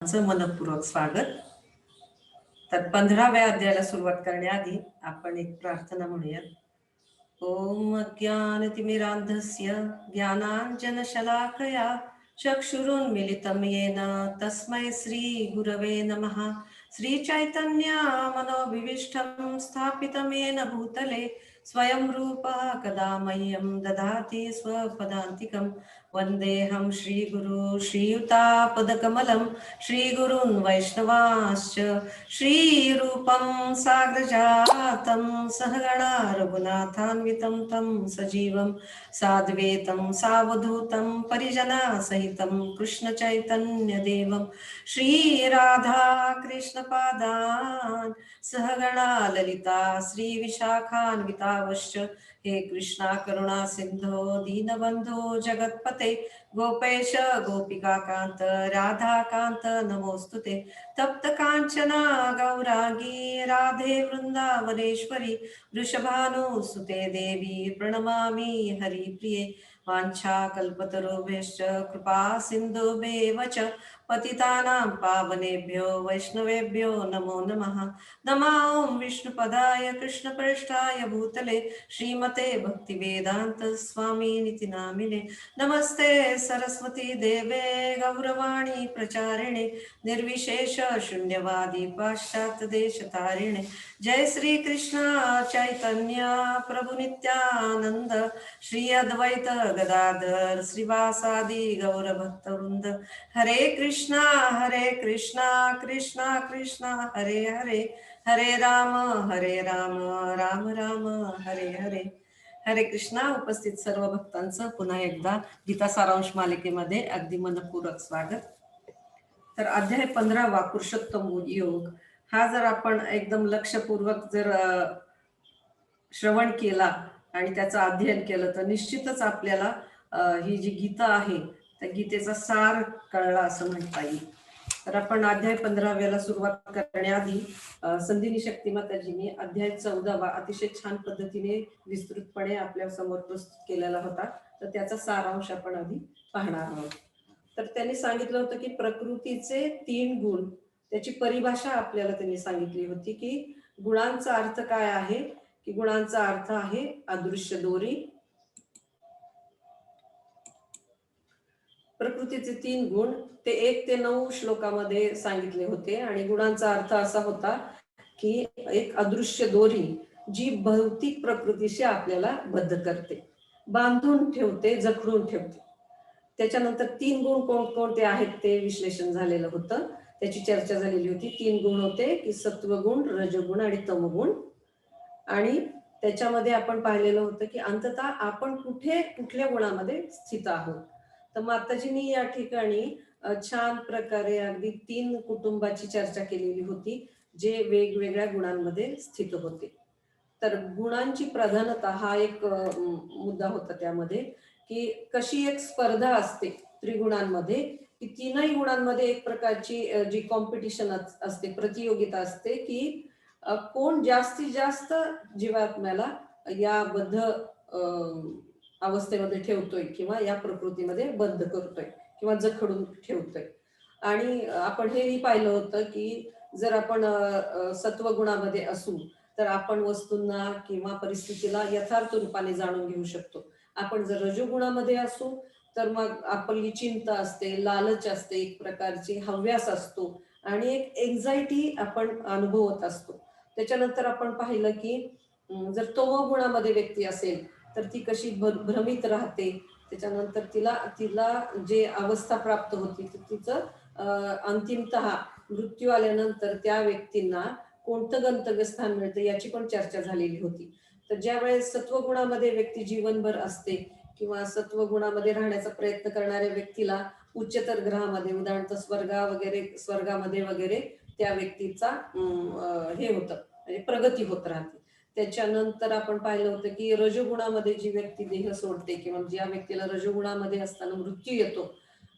मनपूर्वक स्वागत. तर 15व्या अध्यायाला सुरुवात करण्याआधी आपण एक प्रार्थना म्हणूया. ओम अज्ञानतिमिरान्धस्य ज्ञानाञ्जनशलाकया चक्षुरुन्मिलितं येन तस्मै श्रीगुरवे नमः. श्रीचैतन्य मनोभीष्टं स्थापितं येन भूतले स्वयं रूपः कदा मह्यं ददाति स्वपदान्तिकं. वन्देऽहं श्रीगुरु श्रीयुतापदकमलं श्रीगुरून् वैष्णवांश्च श्रीरूपं साग्रजातं सहगणा रघुनाथान्वितं तं सजीवं साद्वैतं सावधूतं परिजनसहितं कृष्णचैतन्यदेवं श्रीराधा कृष्णपादान् सहगणा ललिता श्रीविशाखान्वितावश्च. हे कृष्णा करुणा सिंधो दीनबंधो जगत्पते गोपेश गोपिकाकांत राधाकांत नमोस्तुते. तप्त कांचना गौरांगी राधे वृंदावनेश्वरी वृषभानुसुते देवी प्रणमामि हरिप्रिये. वाञ्छाकल्पतरुभ्यश्च कृपा सिन्धुभ्येव च पतितानां पावनेभ्यो वैष्णवेभ्यो नमो नमः. नमः ॐ विष्णुपदाय कृष्णप्रेष्ठाय भूतले श्रीमते भक्तिवेदान्त स्वामिनिति नामिने. नमस्ते सरस्वती देवे गौरवाणी प्रचारिणे निर्विशेष शून्यवादी पाश्चात्य देशतारिणे. जय श्री कृष्ण चैतन्य प्रभु नित्यानंद श्री अद्वैत गदाधर श्रीवासादि गौर भक्तवृंद. हरे कृष्णा कृष्णा कृष्णा हरे हरे हरे राम राम राम हरे हरे. हरे कृष्णा. उपस्थित सर्व भक्तांचं पुन्हा एकदा गीता सारांश मालिकेमध्ये अगदी मनपूर्वक स्वागत. तर अध्याय 15वा पुरुषोत्तम योग हा जर आपण एकदम लक्षपूर्वक जर श्रवण केला आणि त्याचं अध्ययन केलं तर निश्चितच आपल्याला ही जी गीता आहे त्या गीतेचा सार कळला असं म्हणता येईल. तर आपण अध्याय 15व्याला सुरुवात करण्याआधी संधिनी शक्तिमाताजींनी अध्याय 14वा अतिशय छान पद्धतीने विस्तृतपणे आपल्या समोर प्रस्तुत केलेला होता. तर त्याचा सारांश आपण आधी पाहणार आहोत. तर त्यांनी सांगितलं होतं की प्रकृतीचे 3 गुण, त्याची परिभाषा आपल्याला त्यांनी सांगितली होती की गुणांचा अर्थ काय आहे, की गुणांचा अर्थ आहे अदृश्य दोरी. प्रकृतीचे 3 गुण ते 1 ते 9 श्लोकामध्ये सांगितले होते आणि गुणांचा अर्थ असा होता की एक अदृश्य दोरी जी भौतिक प्रकृतीशी आपल्याला बद्ध करते, बांधून ठेवते, जखडून ठेवते. त्याच्यानंतर 3 गुण कोणते आहेत ते विश्लेषण झालेलं होतं, त्याची चर्चा झालेली होती. 3 गुण होते की सत्वगुण, रजगुण आणि तमगुण. आणि त्याच्यामध्ये आपण पाहिलेलं होतं की अंततः आपण कुठल्या गुणामध्ये स्थित आहोत. तर माताजींनी या ठिकाणी छान प्रकारे अगदी 3 कुटुंबाची चर्चा केलेली होती जे वेगवेगळ्या गुणांमध्ये स्थित होते. तर गुणांची प्रधानता हा एक मुद्दा होता त्यामध्ये, की कशी एक स्पर्धा असते त्रिगुणांमध्ये, की 3ही गुणांमध्ये एक प्रकारची जी कॉम्पिटिशन असते, प्रतियोगिता असते की कोण जास्तीत जास्त जीवात्म्याला या बद्ध अवस्थेमध्ये ठेवतोय किंवा या प्रकृतीमध्ये बद्ध करतोय किंवा जखडून ठेवतोय. आणि आपण हेही पाहिलं होतं की जर आपण सत्वगुणामध्ये असू तर आपण वस्तूंना किंवा परिस्थितीला यथार्थ रूपाने जाणून घेऊ शकतो. आपण जर रजोगुणामध्ये असू तर मग आपली चिंता असते, लालच असते, एक प्रकारची हव्यास असतो आणि एक एन्झायटी आपण अनुभवत असतो. त्याच्यानंतर आपण पाहिलं की जर तमोगुणामध्ये व्यक्ती असेल तर ती कशी भ्रमित राहते. त्याच्यानंतर तिला जे अवस्था प्राप्त होती तिचं अंतिमतः मृत्यू आल्यानंतर त्या व्यक्तींना कोणतं गंतव्यस्थान मिळतं याची पण चर्चा झालेली होती. तर ज्या वेळेस सत्वगुणामध्ये व्यक्ती जीवनभर असते किंवा सत्वगुणामध्ये राहण्याचा प्रयत्न करणाऱ्या व्यक्तीला उच्चतर ग्रहामध्ये उदाहरणार्थ स्वर्गामध्ये वगैरे त्या व्यक्तीचा हे होतं, म्हणजे प्रगती होत राहते. त्याच्यानंतर आपण पाहिलं होतं की रजोगुणामध्ये जी व्यक्ती देह सोडते किंवा ज्या व्यक्तीला रजोगुणामध्ये असताना मृत्यू येतो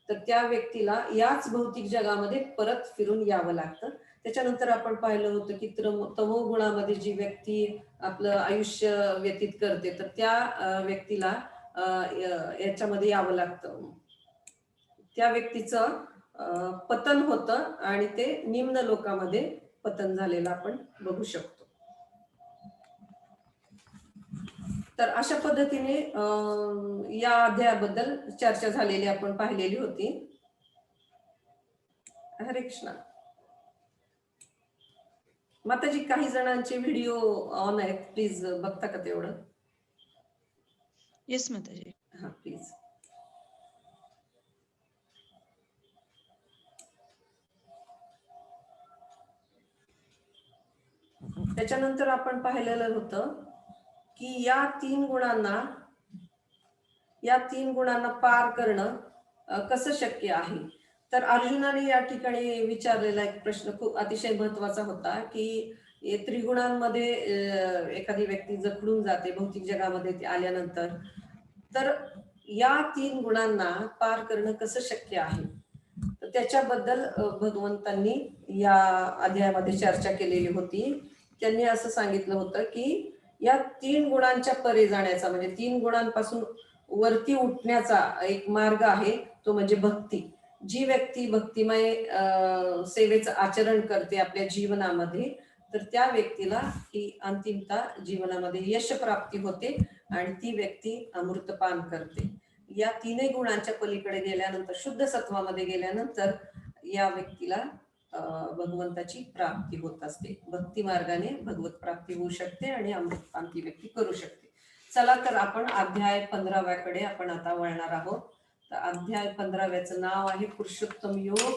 तर त्या व्यक्तीला याच भौतिक जगामध्ये परत फिरून यावं लागतं. त्याच्यानंतर आपण पाहिलं होतं की तमोगुणामध्ये जी व्यक्ती आपलं आयुष्य व्यतीत करते तर त्या व्यक्तीला याच्यामध्ये यावं लागतं. त्या व्यक्तीचं पतन होतं आणि ते निम्न लोकामध्ये पतन झालेलं आपण बघू शकतो. तर अशा पद्धतीने या अध्यायाबद्दल चर्चा झालेली आपण पाहिलेली होती. हरे कृष्णा. माताजी, काही जणांचे व्हिडिओ ऑन आहेत, प्लीज बघता का तेवढं? येस माताजी. हा प्लीज. त्याच्यानंतर आपण पाहिलेलं होतं की या तीन गुणांना पार करणं कसं शक्य आहे. तर अर्जुनाने या ठिकाणी विचारलेला एक प्रश्न खूप अतिशय महत्वाचा होता की त्रिगुणांमध्ये एखादी व्यक्ती जखडून जाते भौतिक जगामध्ये आल्यानंतर, तर या तीन गुणांना पार करणं कसं शक्य आहे. तर त्याच्याबद्दल भगवंतांनी या अध्यायामध्ये चर्चा केलेली होती. त्यांनी असं सांगितलं होतं की या तीन गुणांच्या परे जाण्याचा, म्हणजे तीन गुणांपासून वरती उठण्याचा एक मार्ग आहे, तो म्हणजे भक्ती. जी व्यक्ती भक्तिमय सेवेचं आचरण करते आपल्या जीवनामध्ये, तर त्या व्यक्तीला ही अंतिमता जीवनामध्ये यश प्राप्ती होते आणि ती व्यक्ती अमृतपान करते. या तीनही गुणांच्या पलीकडे गेल्यानंतर, शुद्ध सत्वामध्ये गेल्यानंतर या व्यक्तीला भगवंताची प्राप्ती होत असते. भक्ती मार्गाने भगवत प्राप्ती होऊ शकते आणि अमृतपान ती व्यक्ती करू शकते. चला तर आपण अध्याय 15व्याकडे आपण आता वळणार आहोत. तर अध्याय 15व्याचं नाव आहे पुरुषोत्तम योग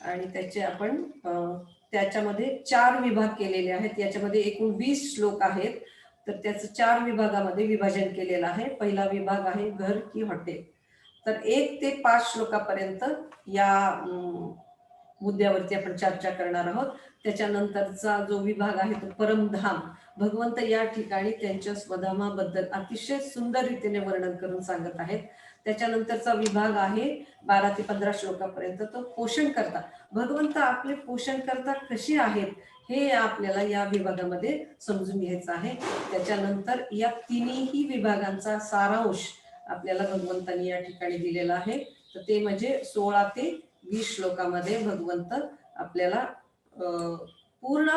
आणि त्याचे आपण त्याच्यामध्ये 4 विभाग केलेले आहेत. याच्यामध्ये एकूण 20 श्लोक आहेत. तर त्याचं 4 विभागामध्ये विभाजन केलेलं आहे. पहिला विभाग आहे घर की हॉटेल. तर 1 ते 5 श्लोकापर्यंत या मुद्द्यावरती आपण चर्चा करणार आहोत. त्याच्यानंतरचा जो विभाग आहे तो परमधाम. भगवंत या ठिकाणी त्यांच्या स्वधामाबद्दल अतिशय सुंदर रीतीने वर्णन करून सांगत आहेत. त्याच्यानंतरचा विभाग आहे 12 ते 15 श्लोकापर्यंत, तो पोषण करता. भगवंत आपले पोषण करता कसे आहेत हे आपल्याला या विभागामध्ये समजून घ्यायचं आहे. त्याच्यानंतर या तिन्ही विभागांचा सारांश आपल्याला भगवंतांनी या ठिकाणी दिलेला आहे. तर ते म्हणजे 16 ते 20 श्लोकामध्ये भगवंत आपल्याला पूर्ण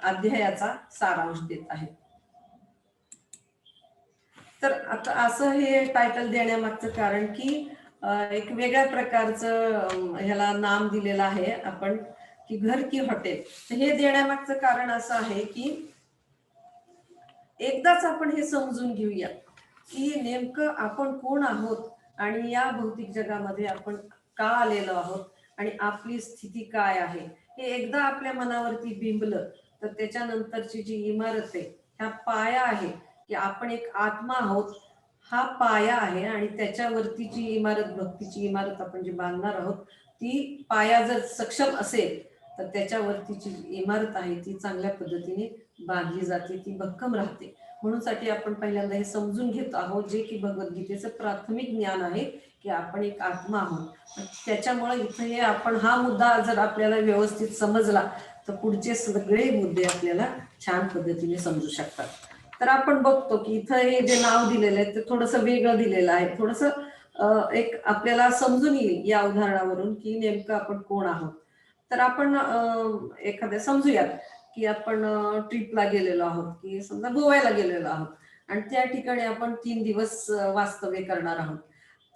अध्यायाचा सारांश देत आहे. तर आता असं हे टायटल देण्यामागचं कारण की एक वेगळ्या प्रकारचं ह्याला नाम दिलेलं आहे आपण की घर की हॉटेल. तर हे देण्यामागचं कारण असं आहे की एकदाच आपण हे समजून घेऊया की नेमकं आपण कोण आहोत आणि या भौतिक जगामध्ये आपण का आलेलो आहोत आणि आपली स्थिती काय आहे. हे एकदा आपल्या मनावरती बिंबलं तर त्याच्यानंतरची जी इमारत आहे, ह्या पाया आहे की आपण एक आत्मा आहोत, हा पाया आहे आणि त्याच्यावरती जी इमारत, भक्तीची इमारत आपण जी बांधणार आहोत, ती पाया जर सक्षम असेल तर त्याच्यावरतीची जी इमारत आहे ती चांगल्या पद्धतीने बांधली जाते, ती भक्कम राहते. म्हणून साठी आपण पहिल्यांदा हे समजून घेत आहोत जे की भगवद्गीतेचं प्राथमिक ज्ञान आहे की आपण एक आत्मा आहोत. त्याच्यामुळे इथे आपण हा मुद्दा जर आपल्याला व्यवस्थित समजला तर पुढचे सगळे मुद्दे आपल्याला छान पद्धतीने समजू शकतात. तर आपण बघतो की इथं हे जे नाव दिलेलं आहे ते थोडंसं वेगळं दिलेलं आहे. थोडंसं एक आपल्याला समजून येईल या उदाहरणावरून की नेमकं आपण कोण आहोत. तर आपण एखाद्या समजूयात की आपण ट्रिपला गेलेलो आहोत, की समजा गोव्याला गेलेलो आहोत आणि त्या ठिकाणी आपण 3 दिवस वास्तव्य करणार आहोत.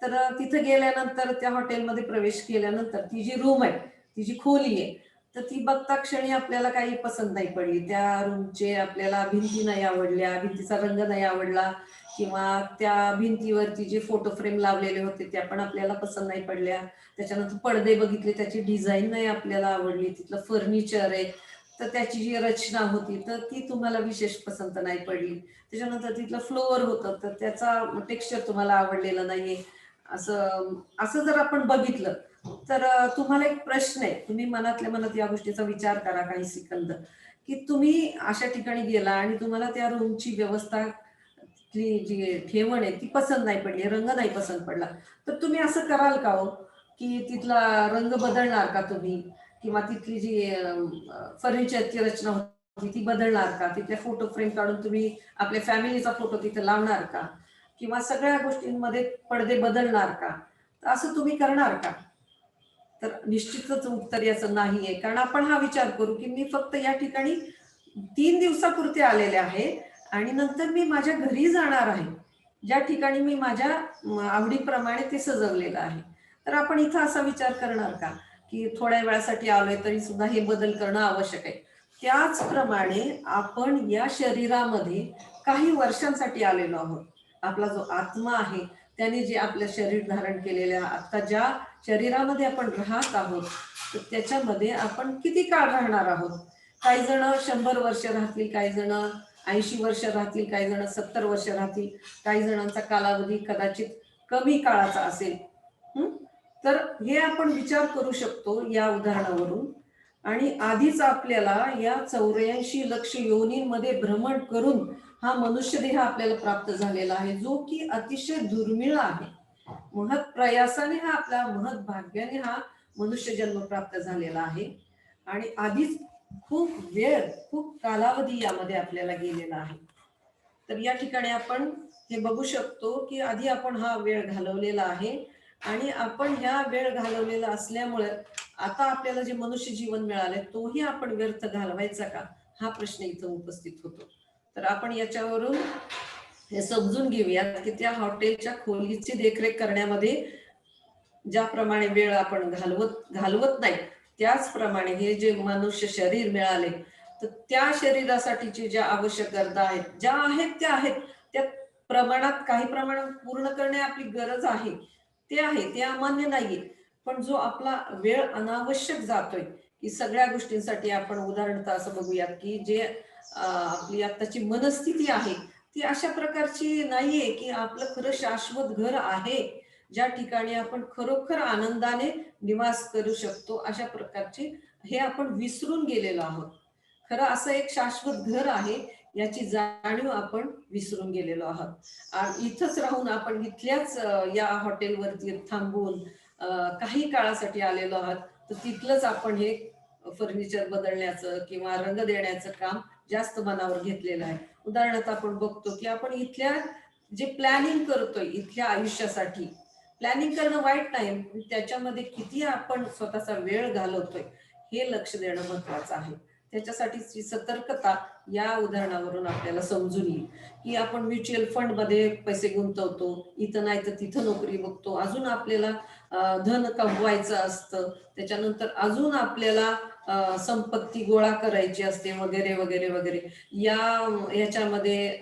तर तिथे गेल्यानंतर त्या हॉटेलमध्ये प्रवेश केल्यानंतर ती जी रूम आहे, ती जी खोली आहे, तर ती बघता क्षणी आपल्याला काही पसंत नाही पडली. त्या रूमचे आपल्याला भिंती नाही आवडल्या, भिंतीचा रंग नाही आवडला किंवा त्या भिंतीवरती जे फोटो फ्रेम लावलेले होते त्या पण आपल्याला पसंत नाही पडल्या. त्याच्यानंतर पडदे बघितले, त्याची डिझाईन नाही आपल्याला आवडली. तिथलं फर्निचर आहे तर त्याची जी रचना होती तर ती तुम्हाला विशेष पसंत नाही पडली. त्याच्यानंतर तिथलं फ्लोअर होतं तर त्याचा टेक्स्चर तुम्हाला आवडलेलं नाहीये. असं जर आपण बघितलं तर तुम्हाला एक प्रश्न आहे. तुम्ही मनातल्या मनात या गोष्टीचा विचार करा काही सेकंद की तुम्ही अशा ठिकाणी गेला आणि तुम्हाला त्या रूमची व्यवस्था, तिथली जी ठेवण आहे ती पसंत नाही पडली, रंग नाही पसंत पडला, तर तुम्ही असं कराल का हो की तिथला रंग बदलणार का तुम्ही किंवा तिथली जी फर्निचरची रचना होती ती बदलणार का, तिथले फोटो फ्रेम काढून तुम्ही आपल्या फॅमिलीचा फोटो तिथे लावणार का किंवा सगळ्या गोष्टींमध्ये पडदे बदलणार का, तर असं तुम्ही करणार का. तर निश्चितच उत्तर याचं नाही आहे, कारण आपण हा विचार करू की मी फक्त या ठिकाणी 3 दिवसापुरते आलेले आहे आणि नंतर मी माझ्या घरी जाणार आहे, ज्या ठिकाणी मी माझ्या आवडीप्रमाणे ते सजवलेलं आहे. तर आपण इथं असा विचार करणार का की थोड्या वेळासाठी आलोय तरी सुद्धा हे बदल करणं आवश्यक आहे. त्याचप्रमाणे आपण या शरीरामध्ये काही वर्षांसाठी आलेलो आहोत. आपला जो आत्मा आहे त्याने जे आपलं शरीर धारण केलेल्या आता ज्या शरीरामध्ये आपण राहत आहोत, तर त्याच्यामध्ये आपण किती काळ राहणार आहोत. काही जण 100 वर्ष राहतील, काही जण 80 वर्ष राहतील, काही जण 70 वर्ष राहतील, काही जणांचा कालावधी कदाचित कमी काळाचा असेल. तर हे आपण विचार करू शकतो या उदाहरणावरून. आणि आधीच आपल्याला या 84 लक्ष योनींमध्ये भ्रमण करून हा मनुष्य देह आपल्याला प्राप्त झालेला आहे, जो की अतिशय दुर्मिळ आहे. महत् प्रयासाने हा आपल्या महत् भाग्याने हा मनुष्य जन्म प्राप्त झालेला आहे. आणि आधीच खूप वेळ, खूप कालावधी यामध्ये आपल्याला गेलेला आहे. तर या ठिकाणी आपण हे बघू शकतो की आधी आपण हा वेळ घालवलेला आहे आणि आपण ह्या वेळ घालवलेला असल्यामुळे आता आपल्याला जे मनुष्य जीवन मिळाले तोही आपण व्यर्थ घालवायचा का, हा प्रश्न इथं उपस्थित होतो. तर आपण याच्यावरून हे समजून घेऊयात की त्या हॉटेलच्या खोलीची देखरेख करण्यामध्ये ज्याप्रमाणे वेळ आपण घालवत नाही, त्याचप्रमाणे हे जे मनुष्य शरीर मिळाले तर त्या शरीरासाठीची ज्या आवश्यक गरजा आहेत, ज्या आहेत त्या प्रमाणात, काही प्रमाणात पूर्ण करणे आपली गरज आहे, ते आहे, ते अमान्य नाहीये. पण जो आपला वेळ अनावश्यक जातोय की सगळ्या गोष्टींसाठी, आपण उदाहरणतः असं बघूयात की जे आपली आत्ताची मनस्थिती आहे ती अशा प्रकारची नाहीये की आपलं खरं शाश्वत घर आहे ज्या ठिकाणी आपण खरोखर आनंदाने निवास करू शकतो. अशा प्रकारची हे आपण विसरून गेलेलो आहोत. खरं असं एक शाश्वत घर आहे याची जाणीव आपण विसरून गेलेलो आहोत. आणि इथंच राहून आपण इथल्याच या हॉटेलवरती थांबून काही काळासाठी आलेलो आहात, तर तिथलंच आपण हे फर्निचर बदलण्याचं किंवा रंग देण्याचं काम जास्त मनावर घेतलेलं आहे. उदाहरणार्थ आपण बघतो की आपण इथल्या जे प्लॅनिंग करतोय इथल्या आयुष्यासाठी, प्लॅनिंग करणं वाईट नाही, त्याच्यामध्ये किती आपण स्वतःचा वेळ घालवतोय हे लक्ष देणं महत्वाचं आहे. त्याच्यासाठीची सतर्कता या उदाहरणावरून आपल्याला समजून येईल की आपण म्युच्युअल फंड मध्ये पैसे गुंतवतो, इथं नाही तर तिथं नोकरी बघतो, अजून आपल्याला धन कमवायचं असतं, त्याच्यानंतर अजून आपल्याला संपत्ती गोळा करायची असते वगैरे वगैरे वगैरे. याच्यामध्ये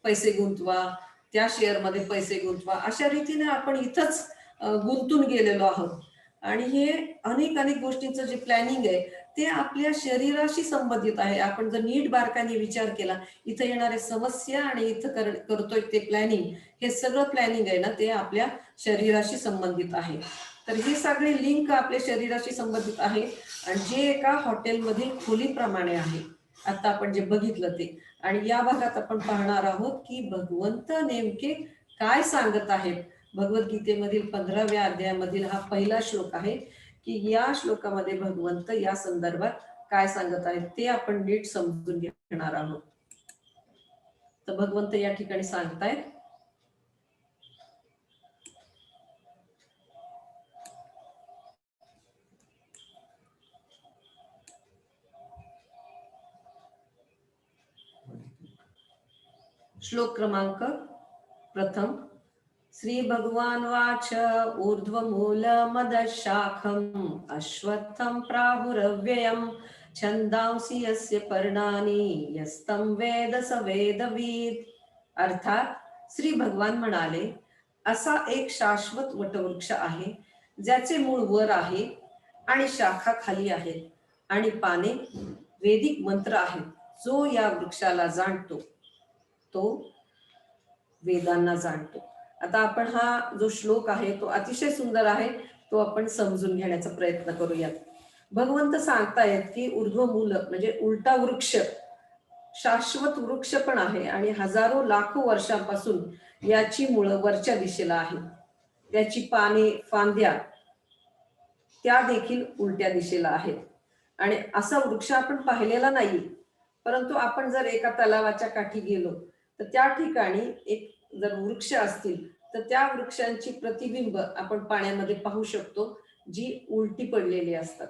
पैसे गुंतवा, त्या शेअरमध्ये पैसे गुंतवा, अशा रीतीने आपण इथंच गुंतून गेलेलो आहोत. आणि हे अनेक अनेक गोष्टींचं जे प्लॅनिंग आहे ते आपल्या शरीराशी संबंधित आहे. आपण जर नीट बारकाने विचार केला, इथं येणारे समस्या आणि इथं करतोय ते प्लॅनिंग, हे सगळं प्लॅनिंग आहे ना ते आपल्या शरीराशी संबंधित आहे. तर ही सगळी लिंक आपल्या शरीराशी संबंधित आहे आणि जे एका हॉटेलमधील खोलीप्रमाणे आहे, आता आपण जे बघितलं ते. आणि या भागात आपण पाहणार आहोत की भगवंत नेमके काय सांगत आहेत. भगवद्गीतेमधील 15व्या अध्यायामधील हा पहिला श्लोक आहे की या श्लोकामध्ये भगवंत या संदर्भात काय सांगत आहेत ते आपण नीट समजून घेणार आहोत. तर भगवंत या ठिकाणी सांगतायत, श्लोक क्रमांक प्रथम. श्री भगवान वाच ऊर्ध्वमूलमदशाखम् अश्वत्थं प्राहुरव्ययम् छंदांसी यस्य पर्णानि यस्तं वेद स वेदवीत. अर्थात श्री भगवान म्हणाले, असा एक शाश्वत वटवृक्ष आहे ज्याचे मूळ वर आहे आणि शाखा खाली आहेत आणि पाने वेदिक मंत्र आहेत. जो या वृक्षाला जाणतो तो वेदांना जाणतो. आता आपण हा जो श्लोक आहे तो अतिशय सुंदर आहे, तो आपण समजून घेण्याचा प्रयत्न करूयात. भगवंत सांगतायत की ऊर्ध्वमूल म्हणजे उलटा वृक्ष, शाश्वत वृक्ष पण आहे आणि हजारो लाखो वर्षांपासून याची मुळं वरच्या दिशेला आहे, त्याची पाने फांद्या त्या देखील उलट्या दिशेला आहेत. आणि असा वृक्ष आपण पाहिलेला नाही, परंतु आपण जर एका तलावाच्या काठी गेलो तर त्या ठिकाणी एक जर वृक्ष असतील तर त्या वृक्षांची प्रतिबिंब आपण पाण्यामध्ये पाहू शकतो जी उलटी पडलेली असतात.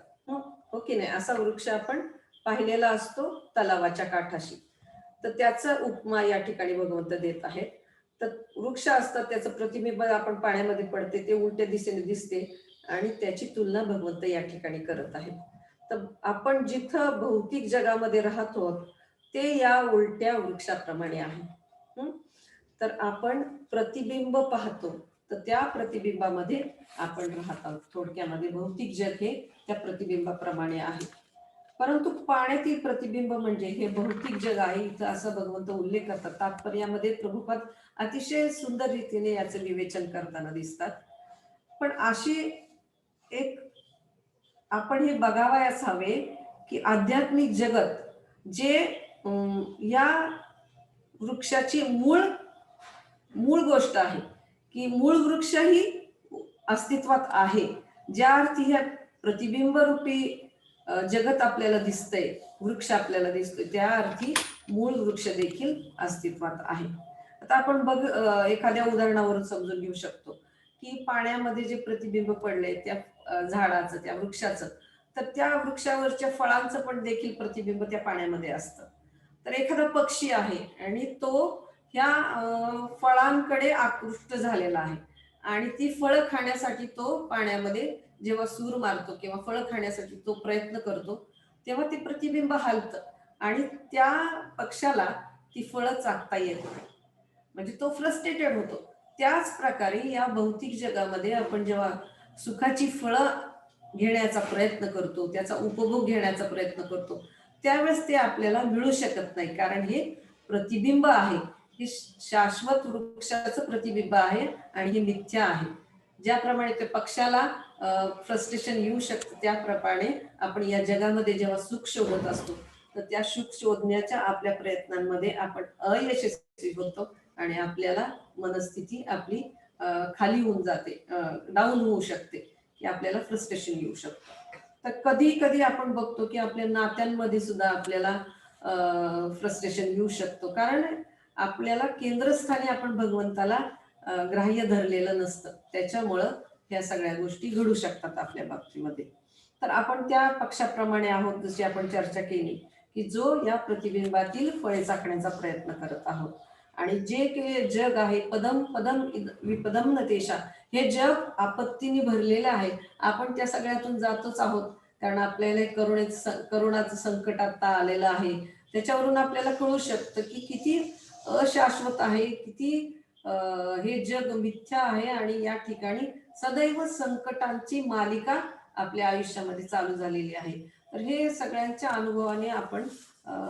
हो की नाही? असा वृक्ष आपण पाहिलेला असतो तलावाच्या काठाशी. तर त्याचा उपमा या ठिकाणी भगवंत देत आहेत. तर वृक्ष असतात, त्याचं प्रतिबिंब आपण पाण्यामध्ये पडते, ते उलट्या दिशेने दिसते आणि त्याची तुलना भगवंत या ठिकाणी करत आहेत. तर आपण जिथं भौतिक जगामध्ये राहतो ते या उलट्या वृक्षाप्रमाणे आहे. तर आपण प्रतिबिंब पाहतो, तर त्या प्रतिबिंबामध्ये आपण राहत आहोत. थोडक्यामध्ये भौतिक जग हे त्या प्रतिबिंबाप्रमाणे आहे. परंतु पाण्यातील प्रतिबिंब म्हणजे हे भौतिक जग आहे, इथं असं भगवंत उल्लेख करतात. तात्पर्यामध्ये प्रभुपाद अतिशय सुंदर रीतीने याचं विवेचन करताना दिसतात. पण अशी एक आपण हे बघावयास हवे की आध्यात्मिक जगत जे या वृक्षाची मूळ गोष्ट आहे, की मूळ वृक्ष ही अस्तित्वात आहे. ज्या अर्थी ह्या प्रतिबिंब रूपी जगत आपल्याला दिसतंय, वृक्ष आपल्याला दिसतोय, त्या अर्थी मूळ वृक्ष देखील अस्तित्वात आहे. आता आपण एखाद्या उदाहरणावरून समजून घेऊ शकतो की पाण्यामध्ये जे प्रतिबिंब पडले त्या झाडाचं, त्या वृक्षाचं, तर त्या वृक्षावरच्या फळांचं पण देखील प्रतिबिंब त्या पाण्यामध्ये असतं. तर एखादा पक्षी आहे आणि तो ह्या फळांकडे आकृष्ट झालेला आहे आणि ती फळं खाण्यासाठी तो पाण्यामध्ये जेव्हा सूर मारतो किंवा फळं खाण्यासाठी तो प्रयत्न करतो, तेव्हा ते प्रतिबिंब हलतं आणि त्या पक्षाला ती फळं चाखता येत नाही, म्हणजे तो फ्रस्ट्रेटेड होतो. त्याच प्रकारे या भौतिक जगामध्ये आपण जेव्हा सुखाची फळं घेण्याचा प्रयत्न करतो, त्याचा उपभोग घेण्याचा प्रयत्न करतो, त्यावेळेस ते आपल्याला मिळू शकत नाही, कारण हे प्रतिबिंब आहे. हे शाश्वत वृक्षाचं प्रतिबिंब आहे आणि हे मिथ्या आहे. ज्याप्रमाणे त्या पक्षाला फ्रस्ट्रेशन येऊ शकतं, त्याप्रमाणे आपण या जगामध्ये जेव्हा सुख शोधत असतो, तर त्या सुख शोधण्याच्या आपल्या प्रयत्नांमध्ये आपण अयशस्वी होतो आणि आपल्याला मनस्थिती आपली खाली होऊन जाते, डाऊन होऊ शकते, की आपल्याला फ्रस्ट्रेशन येऊ शकतं. तर कधी कधी आपण बघतो की आपल्या नात्यांमध्ये सुद्धा आपल्याला फ्रस्ट्रेशन येऊ शकतो, कारण आपल्याला केंद्रस्थानी आपण भगवंताला ग्राह्य धरलेलं नसतं. त्याच्यामुळं ह्या सगळ्या गोष्टी घडू शकतात आपल्या बाबतीमध्ये. तर आपण त्या पक्षाप्रमाणे आहोत, जशी आपण चर्चा केली, की जो या प्रतिबिंबातील फळे चाखण्याचा प्रयत्न करत आहोत. आणि जे काही जग आहे, पदम पदम विपदम नतेशा, हे जग आपत्तीने भरलेलं आहे. आपण त्या सगळ्यातून जातोच आहोत, कारण आपल्याला करोनाचं संकट आता आलेलं आहे. त्याच्यावरून आपल्याला कळू शकतं की किती अशाश्वत आहे, किती हे जग मिथ्या आहे आणि या ठिकाणी सदैव संकटांची मालिका आपल्या आयुष्यामध्ये चालू झालेली आहे. तर हे सगळ्यांच्या अनुभवाने आपण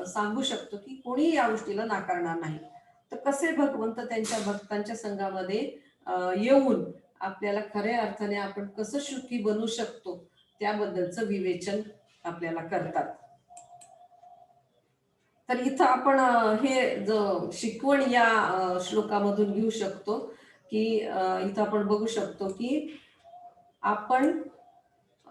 सांगू शकतो की कोणी या गोष्टीला नाकारणार नाही. तर कसे भगवंत त्यांच्या भक्तांच्या संघामध्ये येऊन आपल्याला खऱ्या अर्थाने आपण कसं सुखी बनू शकतो त्याबद्दलचं विवेचन आपल्याला करतात. तर इथं आपण हे जो शिकवण या श्लोकामधून घेऊ शकतो की इथं आपण बघू शकतो की आपण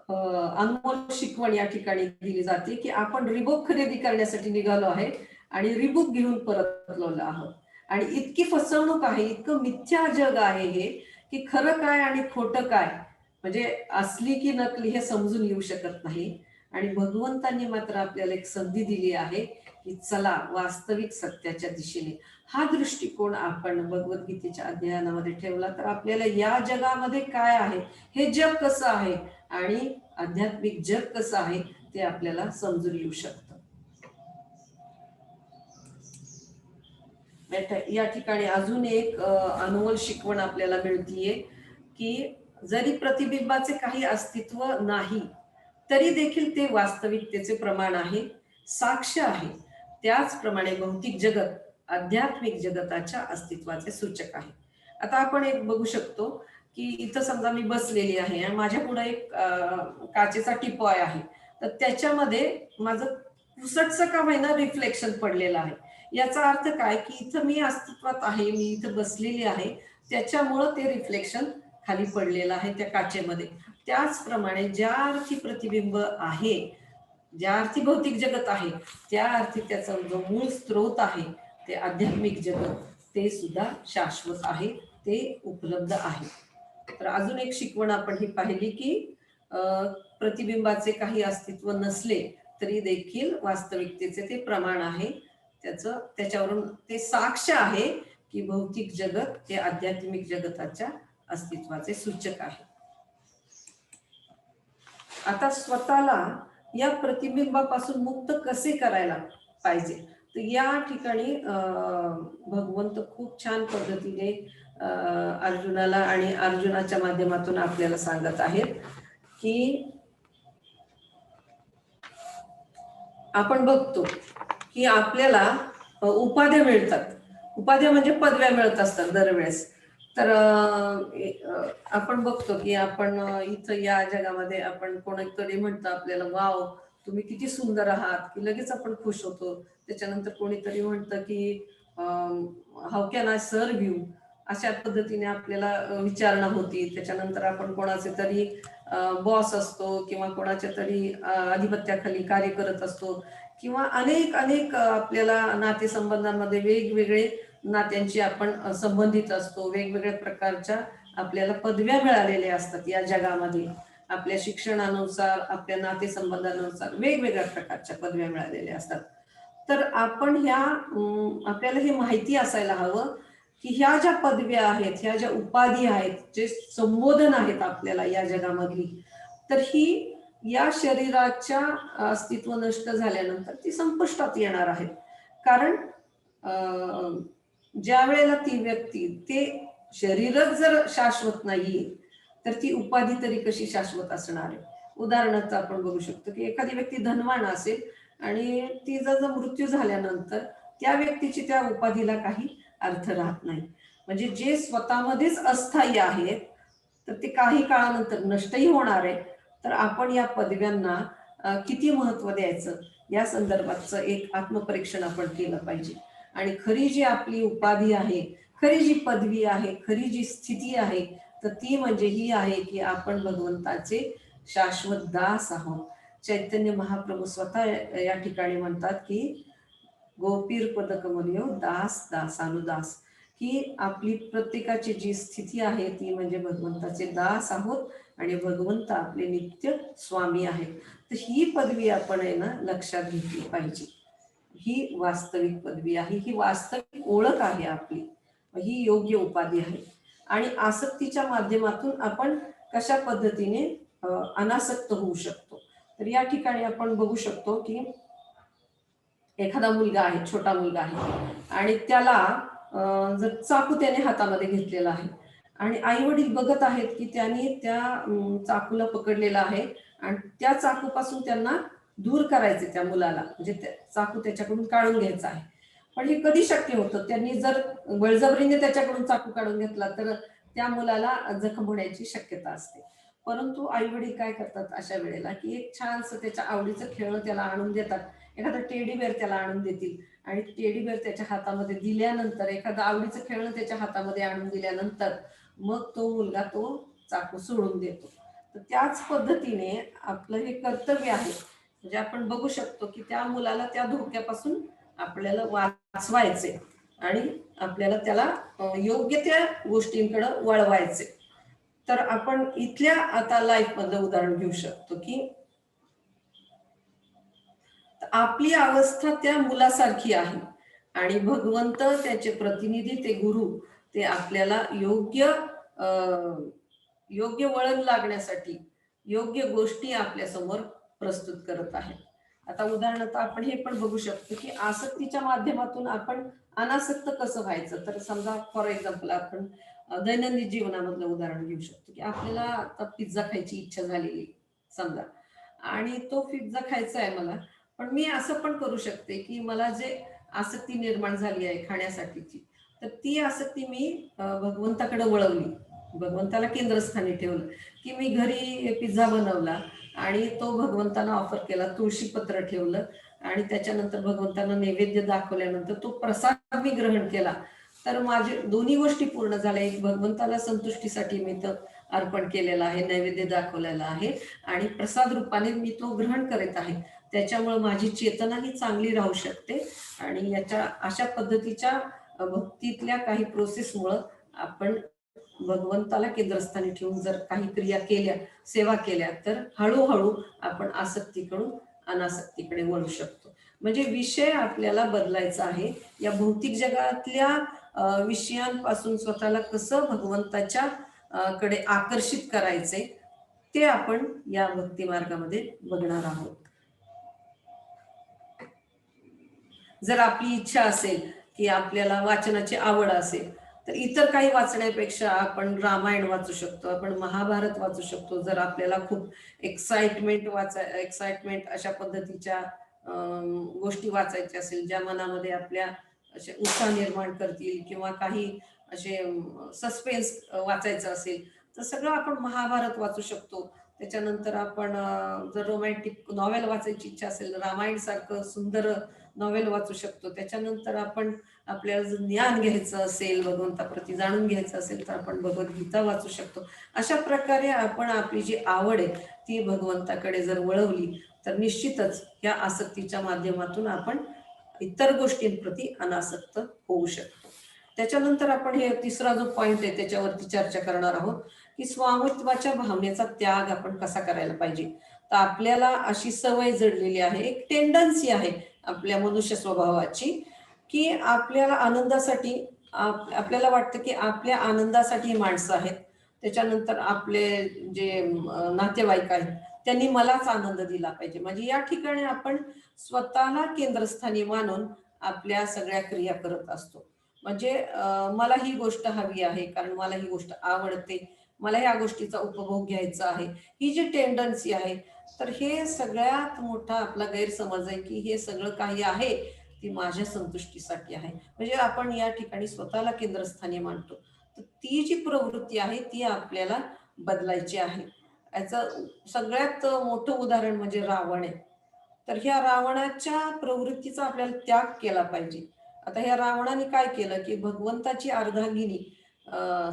अनमोल शिकवण या ठिकाणी दिली जाते की आपण रिबूक खरेदी करण्यासाठी निघालो आहे आणि रिबूक घेऊन परतलो आहोत आणि इतकी फसवणूक आहे, इतकं मिथ्या जग आहे हे, की खरं काय आणि खोटं काय, म्हणजे असली की नकली हे समजून येऊ शकत नाही. आणि भगवंतांनी मात्र आपल्याला एक संधी दिली आहे की चला वास्तविक सत्याच्या दिशेने. हा दृष्टिकोन आपण भगवद्गीतेच्या अध्ययनामध्ये ठेवला तर आपल्याला या जगामध्ये काय आहे, हे जग कसं आहे आणि आध्यात्मिक जग कसं आहे ते आपल्याला समजून येऊ शकतं. या ठिकाणी अजून एक अनमोल शिकवण आपल्याला मिळतीये की जरी प्रतिबिंबाचे काही अस्तित्व नाही तरी देखील ते वास्तविकतेचे प्रमाण आहे, साक्ष आहे. त्याचप्रमाणे भौतिक जगत आध्यात्मिक जगताच्या अस्तित्वाचे सूचक आहे. आता आपण एक बघू शकतो की इथं समजा मी बसलेली आहे आणि माझ्या पुढे एक काचेचा टिपॉय आहे, तर त्याच्यामध्ये माझं पुसटचं का होईना रिफ्लेक्शन पडलेलं आहे. याचा अर्थ काय की इथं मी अस्तित्वात आहे, मी इथं बसलेली आहे, त्याच्यामुळं ते रिफ्लेक्शन खाली पडलेलं आहे त्या काचेमध्ये. त्याचप्रमाणे ज्या अर्थी प्रतिबिंब आहे, ज्या अर्थी भौतिक जगत आहे, त्या अर्थी त्याचा जो मूळ स्रोत आहे ते आध्यात्मिक जगत, ते सुद्धा शाश्वत आहे, ते उपलब्ध आहे. तर अजून एक शिकवण आपण ही पाहिली की प्रतिबिंबाचे काही अस्तित्व नसले तरी देखील वास्तविकतेचे ते प्रमाण आहे. त्याच्यावरून ते साक्ष आहे की भौतिक जगत हे आध्यात्मिक जगताच्या अस्तित्वाचे सूचक आहे. आता स्वतःला या प्रतिबिंबापासून मुक्त कसे करायला पाहिजे, तर या ठिकाणी भगवंत खूप छान पद्धतीने अर्जुनाला आणि अर्जुनाच्या माध्यमातून आपल्याला सांगत आहेत की आपण बघतो की आपल्याला उपाध्या मिळतात. उपाध्या म्हणजे पदव्या मिळत असतात दरवेळेस. तर आपण बघतो की आपण इथं या जगामध्ये आपण कोणीतरी म्हणतं आपल्याला, वाव तुम्ही किती सुंदर आहात, की लगेच आपण खुश होतो. त्याच्यानंतर कोणीतरी म्हणतं की how can I serve you, अशा पद्धतीने आपल्याला विचारणा होती. त्याच्यानंतर आपण कोणाचे तरी बॉस असतो किंवा कोणाच्या तरी अधिपत्याखाली कार्य करत असतो किंवा अनेक अनेक आपल्याला नातेसंबंधांमध्ये वेगवेगळे नात्यांची आपण संबंधित असतो. वेगवेगळ्या प्रकारच्या आपल्याला पदव्या मिळालेल्या असतात या जगामध्ये. आपल्या शिक्षणानुसार, आपल्या नातेसंबंधानुसार वेगवेगळ्या प्रकारच्या पदव्या मिळालेल्या असतात. तर आपण आपल्याला हे माहिती असायला हवं की ह्या ज्या पदव्या आहेत, ह्या ज्या उपाधी आहेत, जे संबोधन आहेत आपल्याला या जगामधली, तर ही या शरीराच्या अस्तित्व नष्ट झाल्यानंतर ती संपुष्टात येणार आहेत. कारण ज्या वेळेला ती व्यक्ती, ते शरीरच जर शाश्वत नाहीये तर ती उपाधी तरी कशी शाश्वत असणार आहे. उदाहरणार्थ आपण बघू शकतो की एखादी व्यक्ती धनवान असेल आणि तिचा जर मृत्यू झाल्यानंतर त्या व्यक्तीची त्या उपाधीला काही अर्थ राहत नाही. म्हणजे जे स्वतःमध्येच अस्थायी आहेत तर ते काही काळानंतर नष्टही होणार आहे. तर आपण या पदव्यांना किती महत्व द्यायचं या संदर्भातचं एक आत्मपरीक्षण आपण केलं पाहिजे. आणि खरी जी आपली उपाधी आहे, खरी जी पदवी आहे, खरी जी स्थिती आहे, तर ती म्हणजे ही आहे की आपण भगवंताचे शाश्वत दास आहोत. चैतन्य महाप्रभू स्वतः या ठिकाणी म्हणतात की गोपीर पद कमलियो दास दासानुदास, की आपली प्रत्येकाची जी स्थिती आहे ती म्हणजे भगवंताचे दास आहोत आणि भगवंत आपले नित्य स्वामी आहेत. तर ही पदवी आपण आहे ना लक्षात घेतली पाहिजे. ही वास्तविक पदवी आहे, ही वास्तविक ओळख आहे आपली, ही योग्य उपाधी आहे. आणि आसक्तीच्या माध्यमातून आपण कशा पद्धतीने अनासक्त होऊ शकतो. तर या ठिकाणी आपण बघू शकतो की एखादा मुलगा आहे, छोटा मुलगा आहे आणि त्याला जर चाकू त्याने हातामध्ये घेतलेला आहे आणि आई वडील बघत आहेत की त्यांनी त्या चाकूला पकडलेला आहे आणि त्या चाकूपासून त्यांना दूर करायचे त्या मुलाला, म्हणजे चाकू त्याच्याकडून काढून घ्यायचा आहे. पण हे कधी शक्य होतं? त्यांनी जर बळजबरीने त्याच्याकडून चाकू काढून घेतला तर त्या मुलाला जखम होण्याची शक्यता असते. परंतु आई वडील काय करतात अशा वेळेला की एक छानसं त्याच्या आवडीचं खेळणं त्याला आणून देतात. एखादं टेडी बेअर त्याला आणून देतील आणि टेडी बेअर त्याच्या हातामध्ये दिल्यानंतर, एखादं आवडीचं खेळणं त्याच्या हातामध्ये आणून दिल्यानंतर मग तो मुलगा तो चाकू सोडून देतो. तर त्याच पद्धतीने आपलं हे कर्तव्य आहे. म्हणजे आपण बघू शकतो की त्या मुलाला त्या धोक्यापासून आपल्याला वाचवायचे आणि आपल्याला त्याला योग्य त्या गोष्टींकडे वळवायचे. तर आपण इथल्या आता लाईफ मधलं उदाहरण घेऊ शकतो की आपली अवस्था त्या मुलासारखी आहे आणि भगवंत, त्याचे प्रतिनिधी, ते गुरु, ते आपल्याला योग्य वळण लागण्यासाठी योग्य गोष्टी आपल्या समोर प्रस्तुत करत आहेत. आता उदाहरणार्थ आपण हे पण बघू शकतो की आसक्तीच्या माध्यमातून आपण अनासक्त कसं व्हायचं. तर समजा फॉर एक्झाम्पल आपण दैनंदिन जीवनामधलं उदाहरण घेऊ शकतो की आपल्याला आता पिझ्झा खायची इच्छा झालेली समजा, आणि तो पिझ्झा खायचा आहे मला, पण मी असं पण करू शकते की मला जे आसक्ती निर्माण झाली आहे खाण्यासाठीची, तर ती आसक्ती मी भगवंताकडे वळवली, भगवंताला केंद्रस्थानी ठेवलं की मी घरी पिझ्झा बनवला आणि तो भगवंताला ऑफर केला, तुळशी पत्र ठेवलं आणि त्याच्यानंतर भगवंतांना नैवेद्य दाखवल्यानंतर तो प्रसाद मी ग्रहण केला. तर माझे दोन्ही गोष्टी पूर्ण झाल्या. एक भगवंताला संतुष्टीसाठी मी तो अर्पण केलेला आहे, नैवेद्य दाखवलेला आहे आणि प्रसाद रूपाने मी तो ग्रहण करीत आहे. त्याच्यामुळे माझी चेतना ही चांगली राहू शकते आणि याच्या अशा पद्धतीच्या भक्तीतल्या काही प्रोसेसमुळं आपण भगवंताला केंद्रस्थानी ठेवून जर काही क्रिया केल्या, सेवा केल्या, तर हळूहळू आपण आसक्तीकडून अनासक्तीकडे वळू शकतो. म्हणजे विषय आपल्याला बदलायचा आहे. या भौतिक जगातल्या विषयांपासून स्वतःला कसं भगवंताच्या कडे आकर्षित करायचे, ते आपण या भक्ती मार्गामध्ये बघणार आहोत. जर आपली इच्छा असेल की आपल्याला वाचनाची आवड असेल, तर इतर काही वाचण्यापेक्षा आपण रामायण वाचू शकतो, आपण महाभारत वाचू शकतो. जर आपल्याला खूप एक्साइटमेंट अशा पद्धतीच्या गोष्टी वाचायच्या असेल, ज्या मनामध्ये आपल्या असे उत्साह निर्माण करतील, किंवा काही असे सस्पेन्स वाचायचं असेल, तर सगळं आपण महाभारत वाचू शकतो. त्याच्यानंतर आपण जर रोमॅन्टिक नॉवेल वाचायची इच्छा असेल, रामायण सारखं सुंदर नॉवेल वाचू शकतो. त्याच्यानंतर आपण आपल्याला जर ज्ञान घ्यायचं असेल, भगवंताप्रती जाणून घ्यायचं असेल, तर आपण भगवद्गीता वाचू शकतो. अशा प्रकारे आपण आपली जी आवड आहे ती भगवंताकडे जर वळवली, तर निश्चितच या आसक्तीच्या माध्यमातून आपण इतर गोष्टींप्रती अनासक्त होऊ शकतो. त्याच्यानंतर आपण हे तिसरा जो पॉइंट आहे त्याच्यावरती चर्चा करणार आहोत, की स्वामित्वाच्या भावनेचा त्याग आपण कसा करायला पाहिजे. तर आपल्याला अशी सवय जडलेली आहे, एक टेंडन्सी आहे आपल्या मनुष्य स्वभावाची, की आपल्याला आनंदासाठी आपल्याला वाटतं की आपल्या आनंदासाठी माणसं आहेत. त्याच्यानंतर आपले जे नातेवाईक आहेत त्यांनी मलाच आनंद दिला पाहिजे. म्हणजे या ठिकाणी आपण स्वतःला केंद्रस्थानी मानून आपल्या सगळ्या क्रिया करत असतो. म्हणजे मला ही गोष्ट हवी आहे कारण मला ही गोष्ट आवडते, मला या गोष्टीचा उपभोग घ्यायचा आहे, ही जी टेंडन्सी आहे. तर हे सगळ्यात मोठा आपला गैरसमज आहे की हे सगळं काही आहे ती माझ्या संतुष्टीसाठी आहे. म्हणजे आपण या ठिकाणी स्वतःला केंद्रस्थानी मांडतो. तर ती जी प्रवृत्ती आहे ती आपल्याला बदलायची आहे. याचं सगळ्यात मोठं उदाहरण म्हणजे रावण आहे. तर ह्या रावणाच्या प्रवृत्तीचा आपल्याला त्याग केला पाहिजे. आता ह्या रावणाने काय केलं की भगवंताची अर्धांगिनी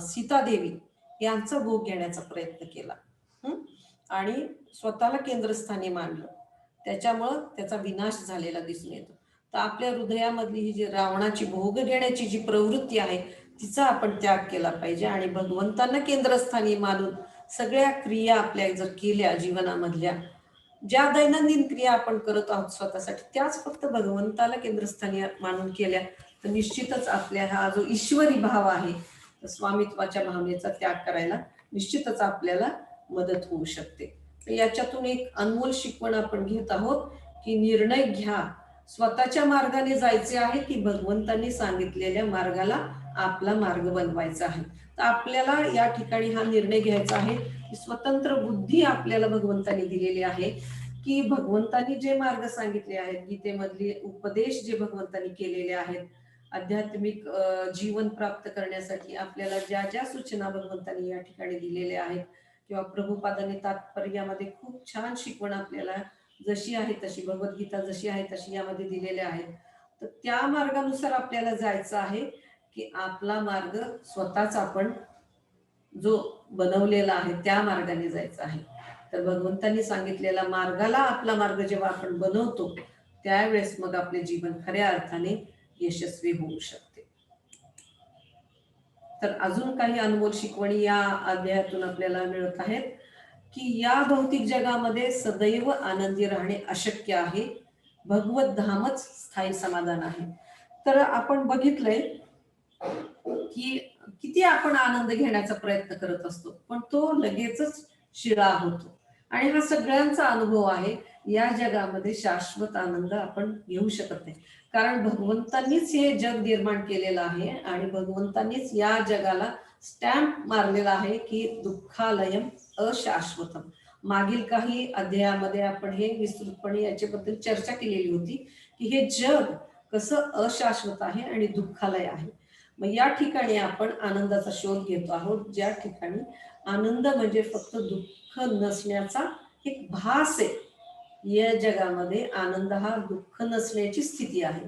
सीतादेवी यांचा भोग घेण्याचा प्रयत्न केला. आणि स्वतःला केंद्रस्थानी मानलं. त्याच्यामुळं त्याचा विनाश झालेला दिसून येतो. तर आपल्या हृदयामधली ही जी रावणाची भोग घेण्याची जी प्रवृत्ती आहे तिचा आपण त्याग केला पाहिजे, आणि भगवंतांना केंद्रस्थानी मानून सगळ्या क्रिया आपल्या जर केल्या जीवनामधल्या, ज्या दैनंदिन क्रिया आपण करत आहोत स्वतःसाठी, त्याच फक्त भगवंताला केंद्रस्थानी मानून केल्या, तर निश्चितच आपल्या हा जो ईश्वरी भाव आहे, स्वामित्वाच्या भावनेचा त्याग करायला निश्चितच आपल्याला मदत होऊ शकते. तर याच्यातून एक अनमोल शिकवण आपण घेत आहोत की निर्णय घ्या, स्वतःच्या मार्गाने जायचे आहे की भगवंतांनी सांगितलेल्या मार्गाला आपला मार्ग बनवायचा आहे. तर आपल्याला या ठिकाणी हा निर्णय घ्यायचा आहे की स्वतंत्र बुद्धी आपल्याला भगवंतांनी दिलेली आहे, की भगवंतांनी जे मार्ग सांगितले आहेत, गीतेमधले उपदेश जे भगवंतांनी केलेले आहेत, आध्यात्मिक जीवन प्राप्त करण्यासाठी आपल्याला ज्या ज्या सूचना भगवंतांनी या ठिकाणी दिलेल्या आहेत, किंवा प्रभुपादांनी तात्पर्यामध्ये खूप छान शिकवण आपल्याला जशी आहे तशी, भगवद्गीता जशी आहे तशी यामध्ये दिलेल्या आहेत. तर त्या मार्गानुसार आपल्याला जायचं आहे, की आपला मार्ग स्वतःच आपण जो बनवलेला आहे त्या मार्गाने जायचं आहे. तर भगवंतांनी सांगितलेला मार्गाला आपला मार्ग जेव्हा आपण बनवतो, त्यावेळेस मग आपले जीवन खऱ्या अर्थाने यशस्वी होऊ शकते. तर अजून काही अनमोल शिकवणी या अध्यायातून आपल्याला मिळत आहेत, की या भौतिक जगामध्ये सदैव आनंदी राहणे अशक्य आहे, भगवत धामच स्थायी समाधान आहे. तर आपण बघितलंय की किती आपण आनंद घेण्याचा प्रयत्न करत असतो, पण तो लगेचच शिळा होतो. आणि हा सगळ्यांचा अनुभव आहे. या जगामध्ये शाश्वत आनंद आपण घेऊ शकत नाही, कारण भगवंतांनीच हे जग निर्माण केलेलं आहे आणि भगवंतांनीच या जगाला स्टॅम्प मारलेला आहे की दुःखालयम अशाश्वतम. मागील काही अध्यायामध्ये आपण हे विस्तृतपणे याच्याबद्दल चर्चा केलेली होती की हे जग कसं अशाश्वत आहे आणि दुःखालय आहे. मग या ठिकाणी आपण आनंदाचा शोध घेतो आहोत, ज्या ठिकाणी आनंद म्हणजे फक्त दुःख नसण्याचा एक भास आहे. या जगामध्ये आनंद हा दुःख नसण्याची स्थिती आहे,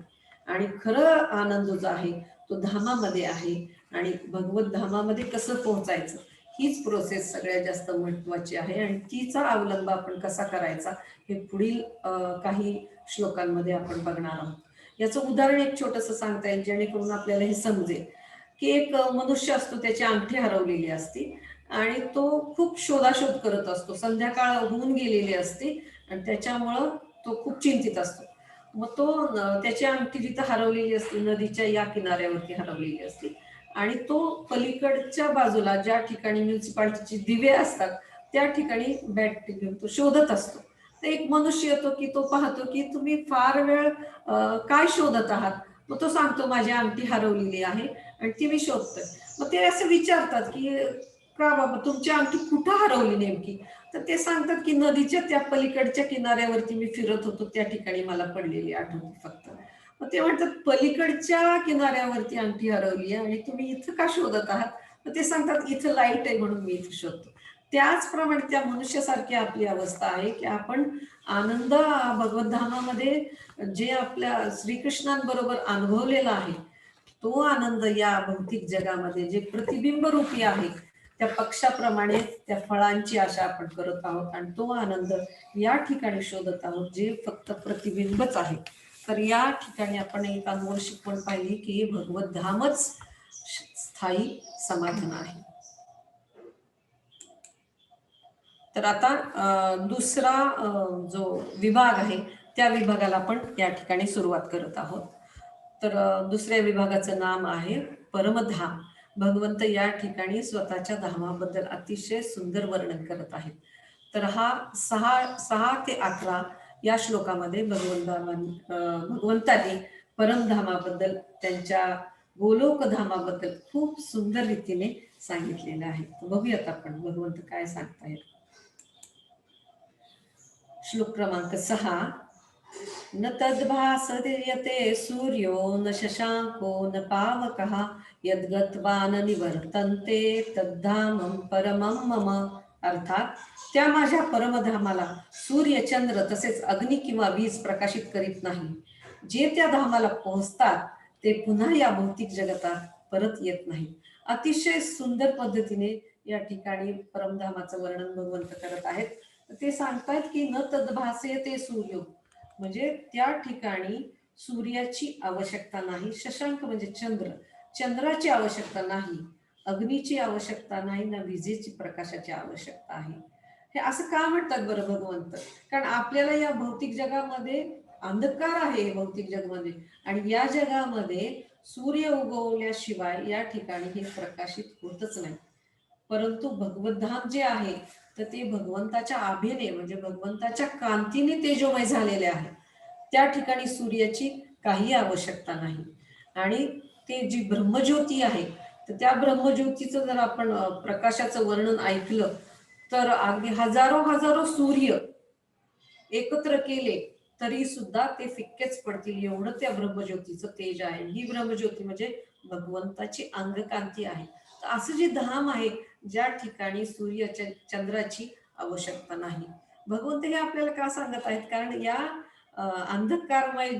आणि खरं आनंद जो आहे तो धामामध्ये आहे. आणि भगवत धामामध्ये कसं पोहोचायचं, हीच प्रोसेस सगळ्यात जास्त महत्वाची आहे, आणि तिचा अवलंब आपण कसा करायचा हे पुढील काही श्लोकांमध्ये आपण बघणार आहोत. याचं उदाहरण एक छोटंसं सांगता येईल जेणेकरून आपल्याला हे समजेल, की एक मनुष्य असतो, त्याची अंगठी हरवलेली असते आणि तो खूप शोधाशोध करत असतो. संध्याकाळ होऊन गेलेली असते आणि त्याच्यामुळं तो खूप चिंतित असतो. मग तो त्याची अंगठी जिथं हरवलेली असते, नदीच्या या किनाऱ्यावरती हरवलेली असते आणि तो पलीकडच्या बाजूला ज्या ठिकाणी म्युन्सिपाल्टीचे दिवे असतात त्या ठिकाणी बॅट घेऊन तो शोधत असतो. तर एक मनुष्य येतो की तो पाहतो की तुम्ही फार वेळ काय शोधत आहात. मग तो सांगतो माझी अंगठी हरवलेली आहे आणि ती मी शोधतोय. मग ते असं विचारतात की का बाबा तुमची अंगठी कुठं हरवली नेमकी. तर ते सांगतात की नदीच्या त्या पलीकडच्या किनाऱ्यावरती मी फिरत होतो, त्या ठिकाणी मला पडलेली आठवते फक्त. मग ते म्हणतात पलीकडच्या किनाऱ्यावरती अंगठी हरवली आहे आणि तुम्ही इथं का शोधत आहात. मग ते सांगतात इथं लाईट आहे म्हणून मी इथं शोधतो. त्याचप्रमाणे त्या मनुष्यासारखी आपली अवस्था आहे की आपण आनंद भगवत धामामध्ये जे आपल्या श्रीकृष्णांबरोबर अनुभवलेला आहे तो आनंद या भौतिक जगामध्ये जे प्रतिबिंब रूपी आहे त्या पक्षाप्रमाणे त्या फळांची आशा आपण करत आहोत आणि तो आनंद या ठिकाणी शोधत आहोत जे फक्त प्रतिबिंबच आहे. तर या ठिकाणी आपण एक अनमोल शिकवण पाहिली की भगवत धामच स्थायी समाधान आहे. तर आता दुसरा जो विभाग आहे त्या विभागाला आपण या ठिकाणी सुरुवात करत आहोत. तर दुसऱ्या विभागाचं नाम आहे परमधाम. भगवंत या ठिकाणी स्वतःच्या धामाबद्दल अतिशय सुंदर वर्णन करत आहेत. तर हा 6 ते 11 या श्लोकामध्ये भगवंताने परमधामाबद्दल त्यांच्या गोलोक धामाबद्दल खूप सुंदर रीतीने सांगितलेलं आहे. बघूयात आपण भगवंत काय सांगतायत. श्लोक क्रमांक 6. न तद्भासते सूर्यो न शशांको न पावकः यद्गत्वा न निवर्तन्ते तद्धामं परमं मम. अर्थात त्या माझ्या परमधामाला सूर्य, चंद्र तसेच अग्नी किंवा वीज प्रकाशित करीत नाही. जे त्या धामाला पोहोचतात ते पुन्हा या भौतिक जगतात परत येत नाही. अतिशय सुंदर पद्धतीने या ठिकाणी परमधामाचं वर्णन भगवंत करत आहेत. ते सांगतायत की न तद्भासे ते सूर्य म्हणजे त्या ठिकाणी सूर्याची आवश्यकता नाही. शशांक म्हणजे चंद्र, चंद्राची आवश्यकता नाही. अग्नीची आवश्यकता नाही ना विजेची प्रकाशाची आवश्यकता आहे. हे असं का म्हणतात बरं भगवंत. कारण आपल्याला या भौतिक जगामध्ये अंधकार आहे भौतिक जगामध्ये आणि या जगामध्ये सूर्य उगवल्याशिवाय या ठिकाणी हे प्रकाशित होतच नाही. परंतु भगवत धाम जे आहे तर ते भगवंताच्या आभेने म्हणजे भगवंताच्या कांतीने तेजोमय झालेले आहे. त्या ठिकाणी सूर्याची काही आवश्यकता नाही. आणि ते जी ब्रह्मज्योती आहे तर त्या ब्रह्मज्योतीचं जर आपण प्रकाशाचं वर्णन ऐकलं तर अगदी हजारो सूर्य एकत्र केले तरी सुद्धा ते फिक्केच पडतील एवढं त्या ब्रह्मज्योतीचं तेज आहे. ही ब्रह्मज्योती म्हणजे भगवंताची अंगकांती आहे. तर असं जे धाम आहे ज्या ठिकाणी सूर्य चंद्राची आवश्यकता नाही. भगवंत हे आपल्याला का सांगत आहेत कारण या अंधकारमय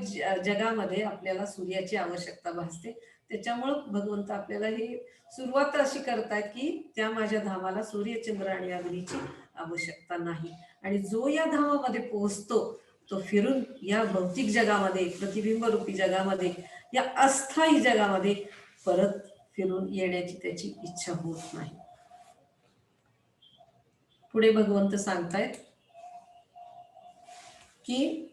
जगामध्ये आपल्याला सूर्याची आवश्यकता भासते. त्याच्यामुळं भगवंत आपल्याला ही सुरुवात अशी करतायत की त्या माझ्या धामाला सूर्य, चंद्र आणि अग्नीची आवश्यकता नाही. आणि जो या धामामध्ये पोहोचतो तो फिरून या भौतिक जगामध्ये प्रतिबिंब रूपी जगामध्ये या अस्थायी जगामध्ये परत फिरून येण्याची त्याची इच्छा होत नाही. पुढे भगवंत सांगतायत की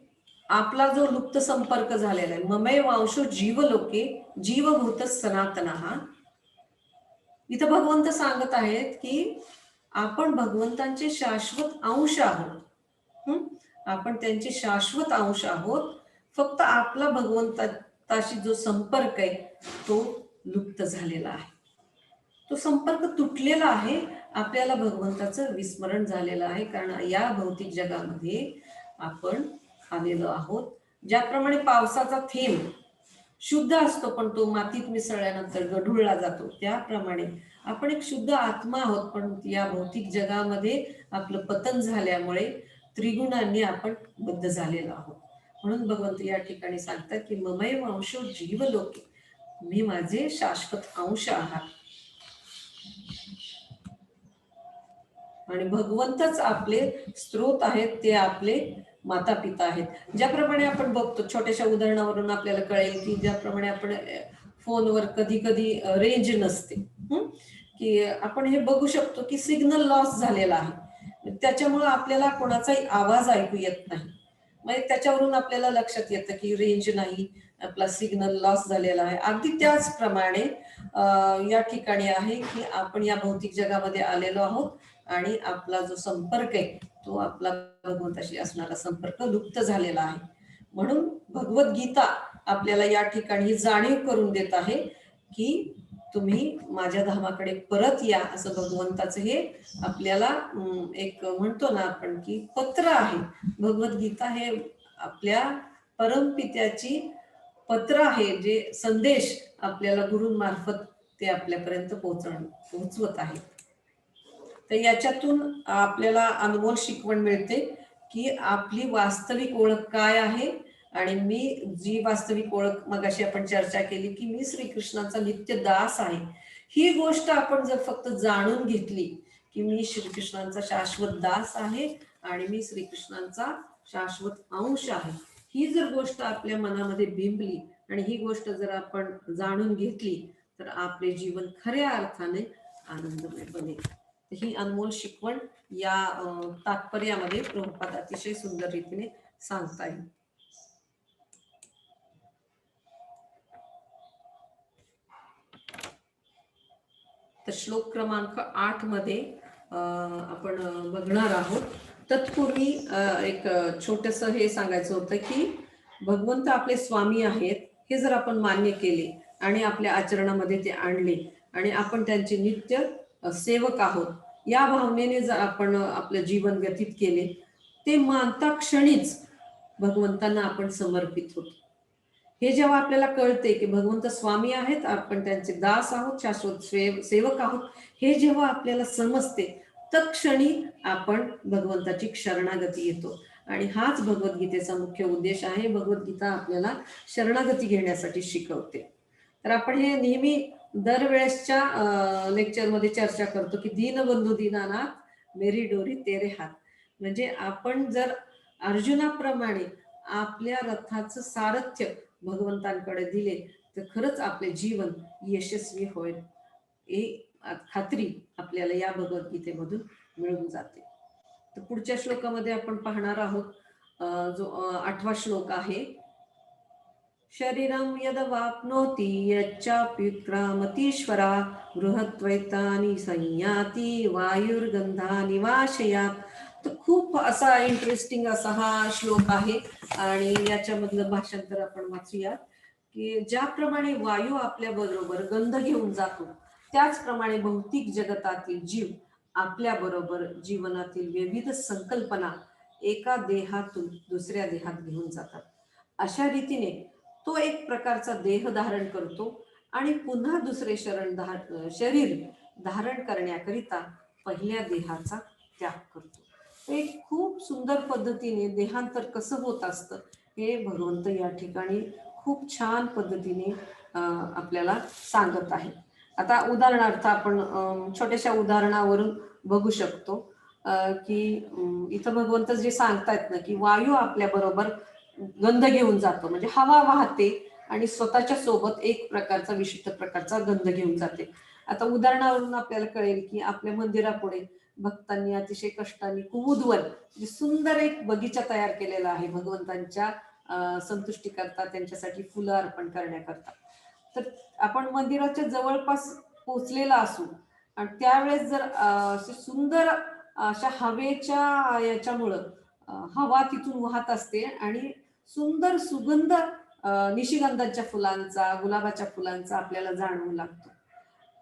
आपला जो लुप्त संपर्क झालेला आहे ममे वांशो जीवलोके जीवभूत सनातनः. इथं भगवंत सांगत आहेत की आपण भगवंतांचे शाश्वत अंश आहोत. आपण त्यांचे शाश्वत अंश आहोत. फक्त आपला भगवंताशी जो संपर्क आहे तो लुप्त झालेला आहे. तो संपर्क तुटलेला आहे. आपल्याला भगवंताचं विस्मरण झालेलं आहे कारण या भौतिक जगामध्ये आपण आलेलो आहोत. ज्याप्रमाणे पावसाचा थेंब शुद्ध असतो पण तो मातीत मिसळल्यानंतर गढूळला जातो त्याप्रमाणे आपण एक शुद्ध आत्मा आहोत पण या भौतिक जगामध्ये आपलं पतन झाल्यामुळे त्रिगुणांनी आपण बद्ध झालेलो आहोत. म्हणून भगवंत या ठिकाणी सांगतात की ममैव अंशो जीवलोके, तुम्ही माझे शाश्वत अंश आहात. आणि भगवंतच आपले स्त्रोत आहेत, ते आपले माता पिता आहेत. ज्याप्रमाणे आपण बघतो छोट्याशा उदाहरणावरून आपल्याला कळेल की ज्याप्रमाणे आपण फोनवर कधी कधी रेंज नसते, की आपण हे बघू शकतो की सिग्नल लॉस झालेला आहे, त्याच्यामुळे आपल्याला कोणाचाही आवाज ऐकू येत नाही. म्हणजे त्याच्यावरून आपल्याला लक्षात येतं की रेंज नाही, आपला सिग्नल लॉस झालेला आहे. अगदी त्याचप्रमाणे या ठिकाणी आहे की आपण या भौतिक जगामध्ये आलेलो आहोत आणि आपला जो संपर्क आहे तो आपला भगवंताशी असणारा संपर्क लुप्त झालेला आहे. म्हणून भगवद्गीता आपल्याला या ठिकाणी जाणीव करून देत आहे की तुम्ही माझ्या धामाकडे परत या, असं भगवंताचं हे आपल्याला एक म्हणतो ना आपण की पत्र आहे. भगवद्गीता हे आपल्या परमपित्याची पत्र आहे, जे संदेश आपल्याला गुरूंमार्फत ते आपल्यापर्यंत पोहोचवत आहे. तर याच्यातून आपल्याला अनमोल शिकवण मिळते की आपली वास्तविक ओळख काय आहे. आणि मी जी वास्तविक ओळख मगाशी आपण चर्चा केली की मी श्रीकृष्णाचा नित्य दास आहे, ही गोष्ट आपण जर फक्त जाणून घेतली की मी श्रीकृष्णांचा शाश्वत दास आहे आणि मी श्रीकृष्णांचा शाश्वत अंश आहे, ही जर गोष्ट आपल्या मनामध्ये बिंबली आणि ही गोष्ट जर आपण जाणून घेतली तर आपले जीवन खऱ्या अर्थाने आनंदमय बनेल. ही अनमोल शिकवण या तात्पर्यामध्ये प्रभुपाद अतिशय सुंदर रीतीने सांगता येईल. तर श्लोक क्रमांक 8 मध्ये आपण बघणार आहोत. तत्पूर्वी एक छोटस हे सांगायचं होतं की भगवंत आपले स्वामी आहेत हे जर आपण मान्य केले आणि आपल्या आचरणामध्ये ते आणले आणि आपण त्यांचे नित्य सेवक आहोत या भावनेने जर आपण आपलं जीवन व्यतीत केले, ते मानता क्षणीच भगवंतांना आपण समर्पित होतो. हे जेव्हा आपल्याला कळते की भगवंत स्वामी आहेत, आपण त्यांचे दास आहोत, शाश्वत सेवक आहोत, हे जेव्हा आपल्याला समजते तत्क्षणी आपण भगवंताची शरणागती येतो. आणि हाच भगवद्गीतेचा मुख्य उद्देश आहे. भगवद्गीता आपल्याला शरणागती घेण्यासाठी शिकवते. तर आपण हे नेहमी दरवेळेसच्या लेक्चरमध्ये चर्चा करतो की दीनबंधू दीनानाथ मेरी डोरी तेरे हात. म्हणजे आपण जर अर्जुनाप्रमाणे आपल्या रथाचं सारथ्य भगवंतांकडे दिले तर खरंच आपले जीवन यशस्वी होईल, ही खात्री आपल्याला या भगवद्गीतेमधून मिळून जाते. तर पुढच्या श्लोकामध्ये आपण पाहणार आहोत जो 8वा श्लोक आहे. शरीरम यद वाप्नोति यच्चाप्युत्क्रामतीश्वरा बृहत्वैतानि संयाती वायुर्गंधानि वाशयात. तर खूप असा इंटरेस्टिंग असा हा श्लोक आहे आणि याच्यामधलं भाषांतर आपण वाचूया की ज्याप्रमाणे वायू आपल्या बरोबर गंध घेऊन जातो, त्याचप्रमाणे भौतिक जगतातील जीव आपल्या बरोबर जीवनातील विविध संकल्पना एका देहातून दुसऱ्या देहात घेऊन जातात. अशा रीतीने तो एक प्रकारचा देह धारण करतो आणि पुन्हा दुसरे शरीर धारण करण्याकरिता पहिल्या देहाचा त्याग करतो. एक खूप सुंदर पद्धतीने देहांतर कसं होत असतं हे भगवंत या ठिकाणी खूप छान पद्धतीने आपल्याला सांगत आहे. आता उदाहरणार्थ आपण छोट्याशा उदाहरणावरून बघू शकतो की इथं भगवंत जे सांगतायत ना की वायू आपल्या बरोबर गंध घेऊन जातो, म्हणजे हवा वाहते आणि स्वतःच्या सोबत एक प्रकारचा विशिष्ट प्रकारचा गंध घेऊन जाते. आता उदाहरणावरून आपल्याला कळेल की आपल्या मंदिरापुढे भक्तांनी अतिशय कष्टाने कुमुदवन म्हणजे सुंदर एक बगीचा तयार केलेला आहे भगवंतांच्या संतुष्टी करता, त्यांच्यासाठी फुलं अर्पण करण्याकरता. तर आपण मंदिराच्या जवळपास पोचलेला असू आणि त्यावेळेस जर सुंदर अशा हवेच्या याच्यामुळं हवा तिथून वाहत असते आणि सुंदर सुगंध निशिगंधाच्या फुलांचा, गुलाबाच्या फुलांचा आपल्याला जाणवू लागतो.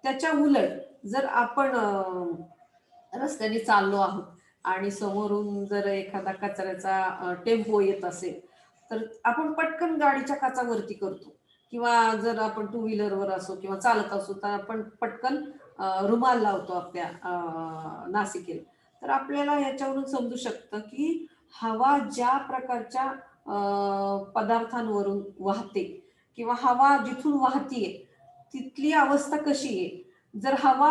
त्याच्या उलट जर आपण रस्त्याने चाललो आहोत आणि समोरून जर एखादा कचऱ्याचा टेम्पो येत असेल तर आपण पटकन गाडीच्या काचा वरती करतो, किंवा जर आपण टू व्हीलरवर असो किंवा चालत असो तर आपण पटकन रुमाल लावतो आपल्या नासिकेला. तर आपल्याला याच्यावरून समजू शकतं की हवा ज्या प्रकारच्या पदार्थांवरून वाहते किंवा हवा जिथून वाहतीये तिथली अवस्था कशी आहे. जर हवा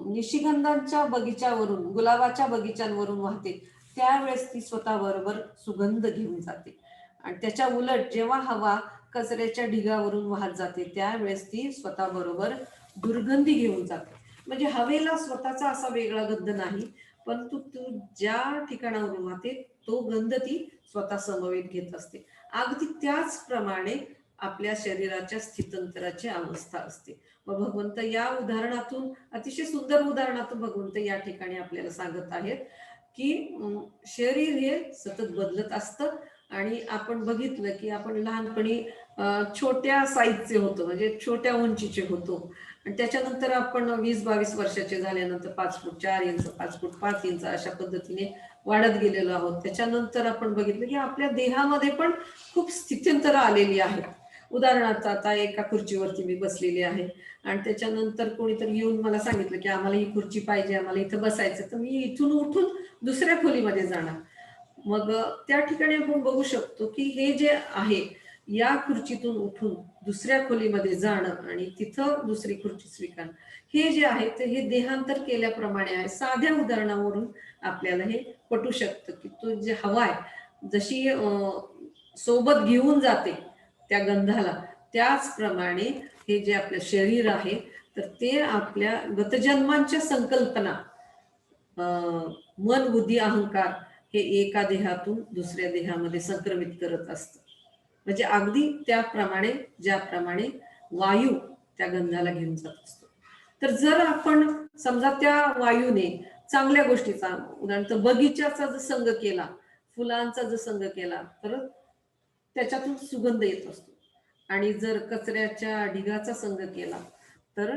निशिगंधांच्या बगीच्यावरून, गुलाबाच्या बगीच्यांवरून वाहते त्यावेळेस ती स्वतः बरोबर सुगंध घेऊन जाते. आणि त्याच्या उलट जेव्हा हवा कचऱ्याच्या ढिगावरून वाहत जाते त्यावेळेस ती स्वतःबरोबर दुर्गंधी घेऊन जाते. म्हणजे हवेला स्वतःचा असा वेगळा गंध नाही, परंतु तू ज्या ठिकाणावरून वाहते तो गंध ती स्वतः समवेत घेत असते. अगदी त्याचप्रमाणे आपल्या शरीराच्या स्थित्यंतराची अवस्था असते. मग भगवंत या उदाहरणातून, अतिशय सुंदर उदाहरणातून भगवंत या ठिकाणी आपल्याला सांगत आहेत की शरीर हे सतत बदलत असतं. आणि आपण बघितलं की आपण लहानपणी छोट्या साईजचे होतो, म्हणजे छोट्या उंचीचे होतो, आणि त्याच्यानंतर आपण 20-22 वर्षाचे झाल्यानंतर 5 फूट 4 इंच 5 फूट 5 इंच अशा पद्धतीने वाढत गेलेलो आहोत. त्याच्यानंतर आपण बघितलं की आपल्या देहामध्ये पण खूप स्थित्यंतर आलेली आहे. उदाहरणार्थ आता एका खुर्चीवरती मी बसलेली आहे आणि त्याच्यानंतर कोणीतरी येऊन मला सांगितलं की आम्हाला ही खुर्ची पाहिजे, आम्हाला इथं बसायचं, तर मी इथून उठून दुसऱ्या खोलीमध्ये जाणार. मग त्या ठिकाणी आपण बघू शकतो की हे जे आहे या खुर्चीतून उठून दुसऱ्या खोलीमध्ये जाणं आणि तिथं दुसरी खुर्ची स्वीकारणं, हे जे आहे ते हे देहांतर केल्याप्रमाणे आहे. साध्या उदाहरणावरून आपल्याला हे पटू शकतं की तो जे हवा आहे जशी सोबत घेऊन जाते त्या गंधाला, त्याचप्रमाणे हे जे आपलं शरीर आहे तर ते आपल्या गतजन्मांच्या संकल्पना, मन बुद्धी अहंकार हे एका देहातून दुसऱ्या देहामध्ये संक्रमित करत असतं. म्हणजे अगदी त्याप्रमाणे ज्याप्रमाणे वायू त्या गंधाला घेऊन जात असतो. तर जर आपण समजा त्या वायूने चांगल्या गोष्टीचा, उदाहरणार्थ बगीच्याचा जर संग केला, फुलांचा जर संग केला तर त्याच्यातून सुगंध येत असतो. आणि जर कचऱ्याच्या ढिगाचा संग केला तर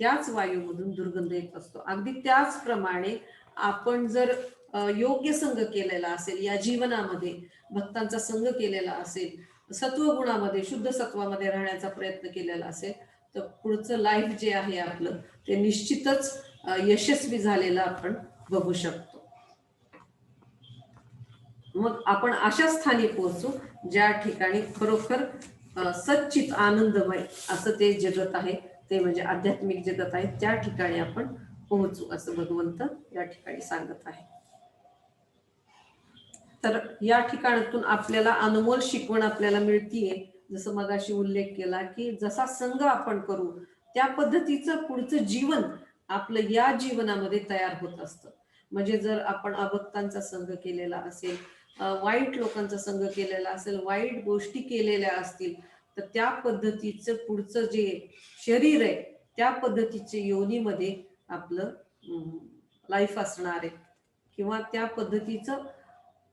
त्याच वायूमधून दुर्गंध येत असतो. अगदी त्याचप्रमाणे आपण जर योग्य संग केलेला असेल, या जीवनामध्ये भक्तांचा संग केलेला असेल, सत्वगुणामध्ये शुद्ध सत्वामध्ये राहण्याचा प्रयत्न केलेला असेल, तर पुढचं लाईफ जे आहे आपलं ते निश्चितच यशस्वी झालेलं आपण बघू शकतो. मग आपण अशा स्थानी पोहोचू ज्या ठिकाणी खरोखर सच्चित आनंदमय असं ते जगत आहे, ते म्हणजे आध्यात्मिक जगत आहे, त्या ठिकाणी आपण पोहोचू असं भगवंत या ठिकाणी सांगत आहे. तर या ठिकाणातून आपल्याला अनमोल शिकवण आपल्याला मिळतीये. जसं मगाशी उल्लेख केला की जसा संघ आपण करू त्या पद्धतीचं पुढचं जीवन आपलं या जीवनामध्ये तयार होत असतं. म्हणजे जर आपण अभक्तांचा संघ केलेला असेल, वाईट लोकांचा संघ केलेला असेल, वाईट गोष्टी केलेल्या असतील, तर त्या पद्धतीचं पुढचं जे शरीर आहे त्या पद्धतीचे योनीमध्ये आपलं लाईफ असणार आहे, किंवा त्या पद्धतीचं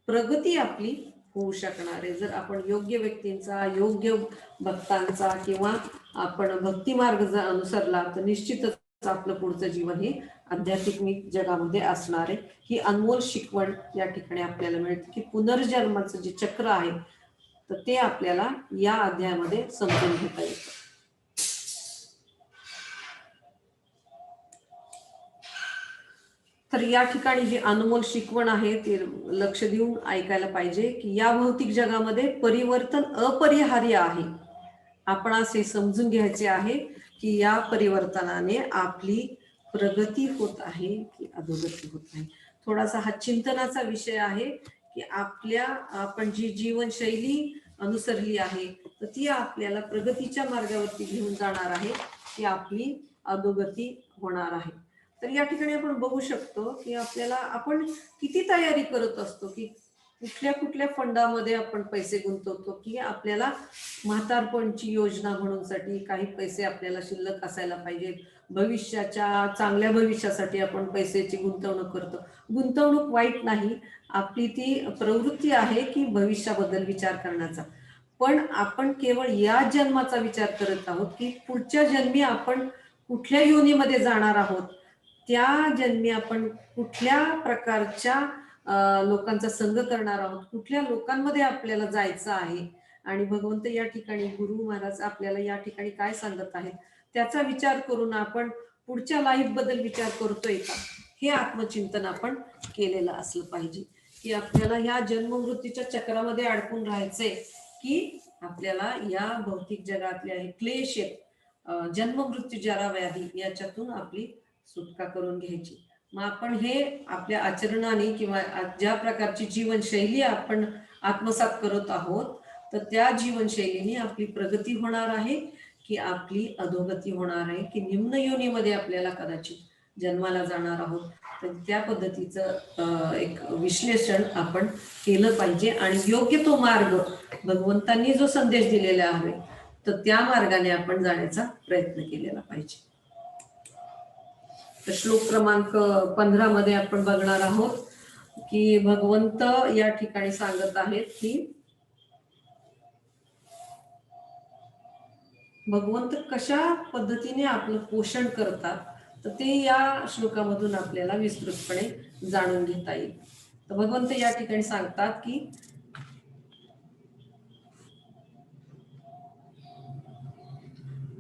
प्रगती आपली होऊ शकणार आहे. जर आपण योग्य व्यक्तींचा, योग्य भक्तांचा किंवा आपण भक्ती मार्ग जर अनुसरला तर निश्चितच आपलं पुढचं जीवन हे आध्यात्मिक जगामध्ये असणार आहे. ही अनमोल शिकवण या ठिकाणी आपल्याला मिळते की पुनर्जन्माचं जे चक्र आहे तर ते आपल्याला या अध्यायामध्ये समजून घेता येतं. तर या ठिकाणी जी अनमोल शिकवण आहे ते लक्ष देऊन ऐकायला पाहिजे की या भौतिक जगामध्ये परिवर्तन अपरिहार्य आहे. आपण असे समजून घ्यायचे आहे की या परिवर्तनाने आपली प्रगती होत आहे की अधोगती होत आहे. थोडासा हा चिंतनाचा विषय आहे की आपण जी जीवनशैली अनुसरली आहे तर ती आपल्याला प्रगतीच्या मार्गावरती घेऊन जाणार आहे की आपली अधोगती होणार आहे. तर या ठिकाणी आपण बघू शकतो की आपल्याला आपण किती तयारी करत असतो की कुठल्या कुठल्या फंडामध्ये आपण पैसे गुंतवतो की आपल्याला म्हातारपणची योजना म्हणून साठी काही पैसे आपल्याला शिल्लक असायला पाहिजेत. भविष्याच्या चांगल्या भविष्यासाठी आपण पैशाची गुंतवणूक करतो. गुंतवणूक वाईट नाही, आपली ती प्रवृत्ती आहे की भविष्याबद्दल विचार करण्याचा. पण आपण केवळ या जन्माचा विचार करत आहोत की पुढच्या जन्मी आपण कुठल्या योनीमध्ये जाणार आहोत, त्या जन्मी आपण कुठल्या प्रकारच्या लोकांचा संग करणार आहोत, कुठल्या लोकांमध्ये आपल्याला जायचं आहे. आणि भगवंत या ठिकाणी गुरु महाराज आपल्याला या ठिकाणी काय सांगत आहेत त्याचा विचार करून आपण पुढच्या लाईफ बद्दल विचार करतोय का, हे आत्मचिंतन आपण केलेलं असलं पाहिजे. की आपल्याला ह्या जन्ममृत्यूच्या चक्रामध्ये अडकून राहायचंय की आपल्याला या भौतिक जगातले आहे क्लेश जन्ममृत्यू जरा व्याधी याच्यातून आपली सुटका करून घ्यायची. मग आपण हे आपल्या आचरणाने किंवा ज्या प्रकारची जीवनशैली आपण आत्मसात करत आहोत तर त्या जीवनशैलीने आपली प्रगती होणार आहे की आपली अधोगती होणार आहे, की निम्न योनीमध्ये आपल्याला कदाचित जन्माला जाणार आहोत. तर त्या पद्धतीचं एक विश्लेषण आपण केलं पाहिजे आणि योग्य तो मार्ग भगवंतांनी जो संदेश दिलेला आहे तर त्या मार्गाने आपण जाण्याचा प्रयत्न केलेला पाहिजे. तर श्लोक क्रमांक 15 मध्ये आपण बघणार आहोत की भगवंत या ठिकाणी सांगत आहेत की भगवंत कशा पद्धतीने आपलं पोषण करतात, तर ते या श्लोकामधून आपल्याला विस्तृतपणे जाणून घेता येईल. तर भगवंत या ठिकाणी सांगतात की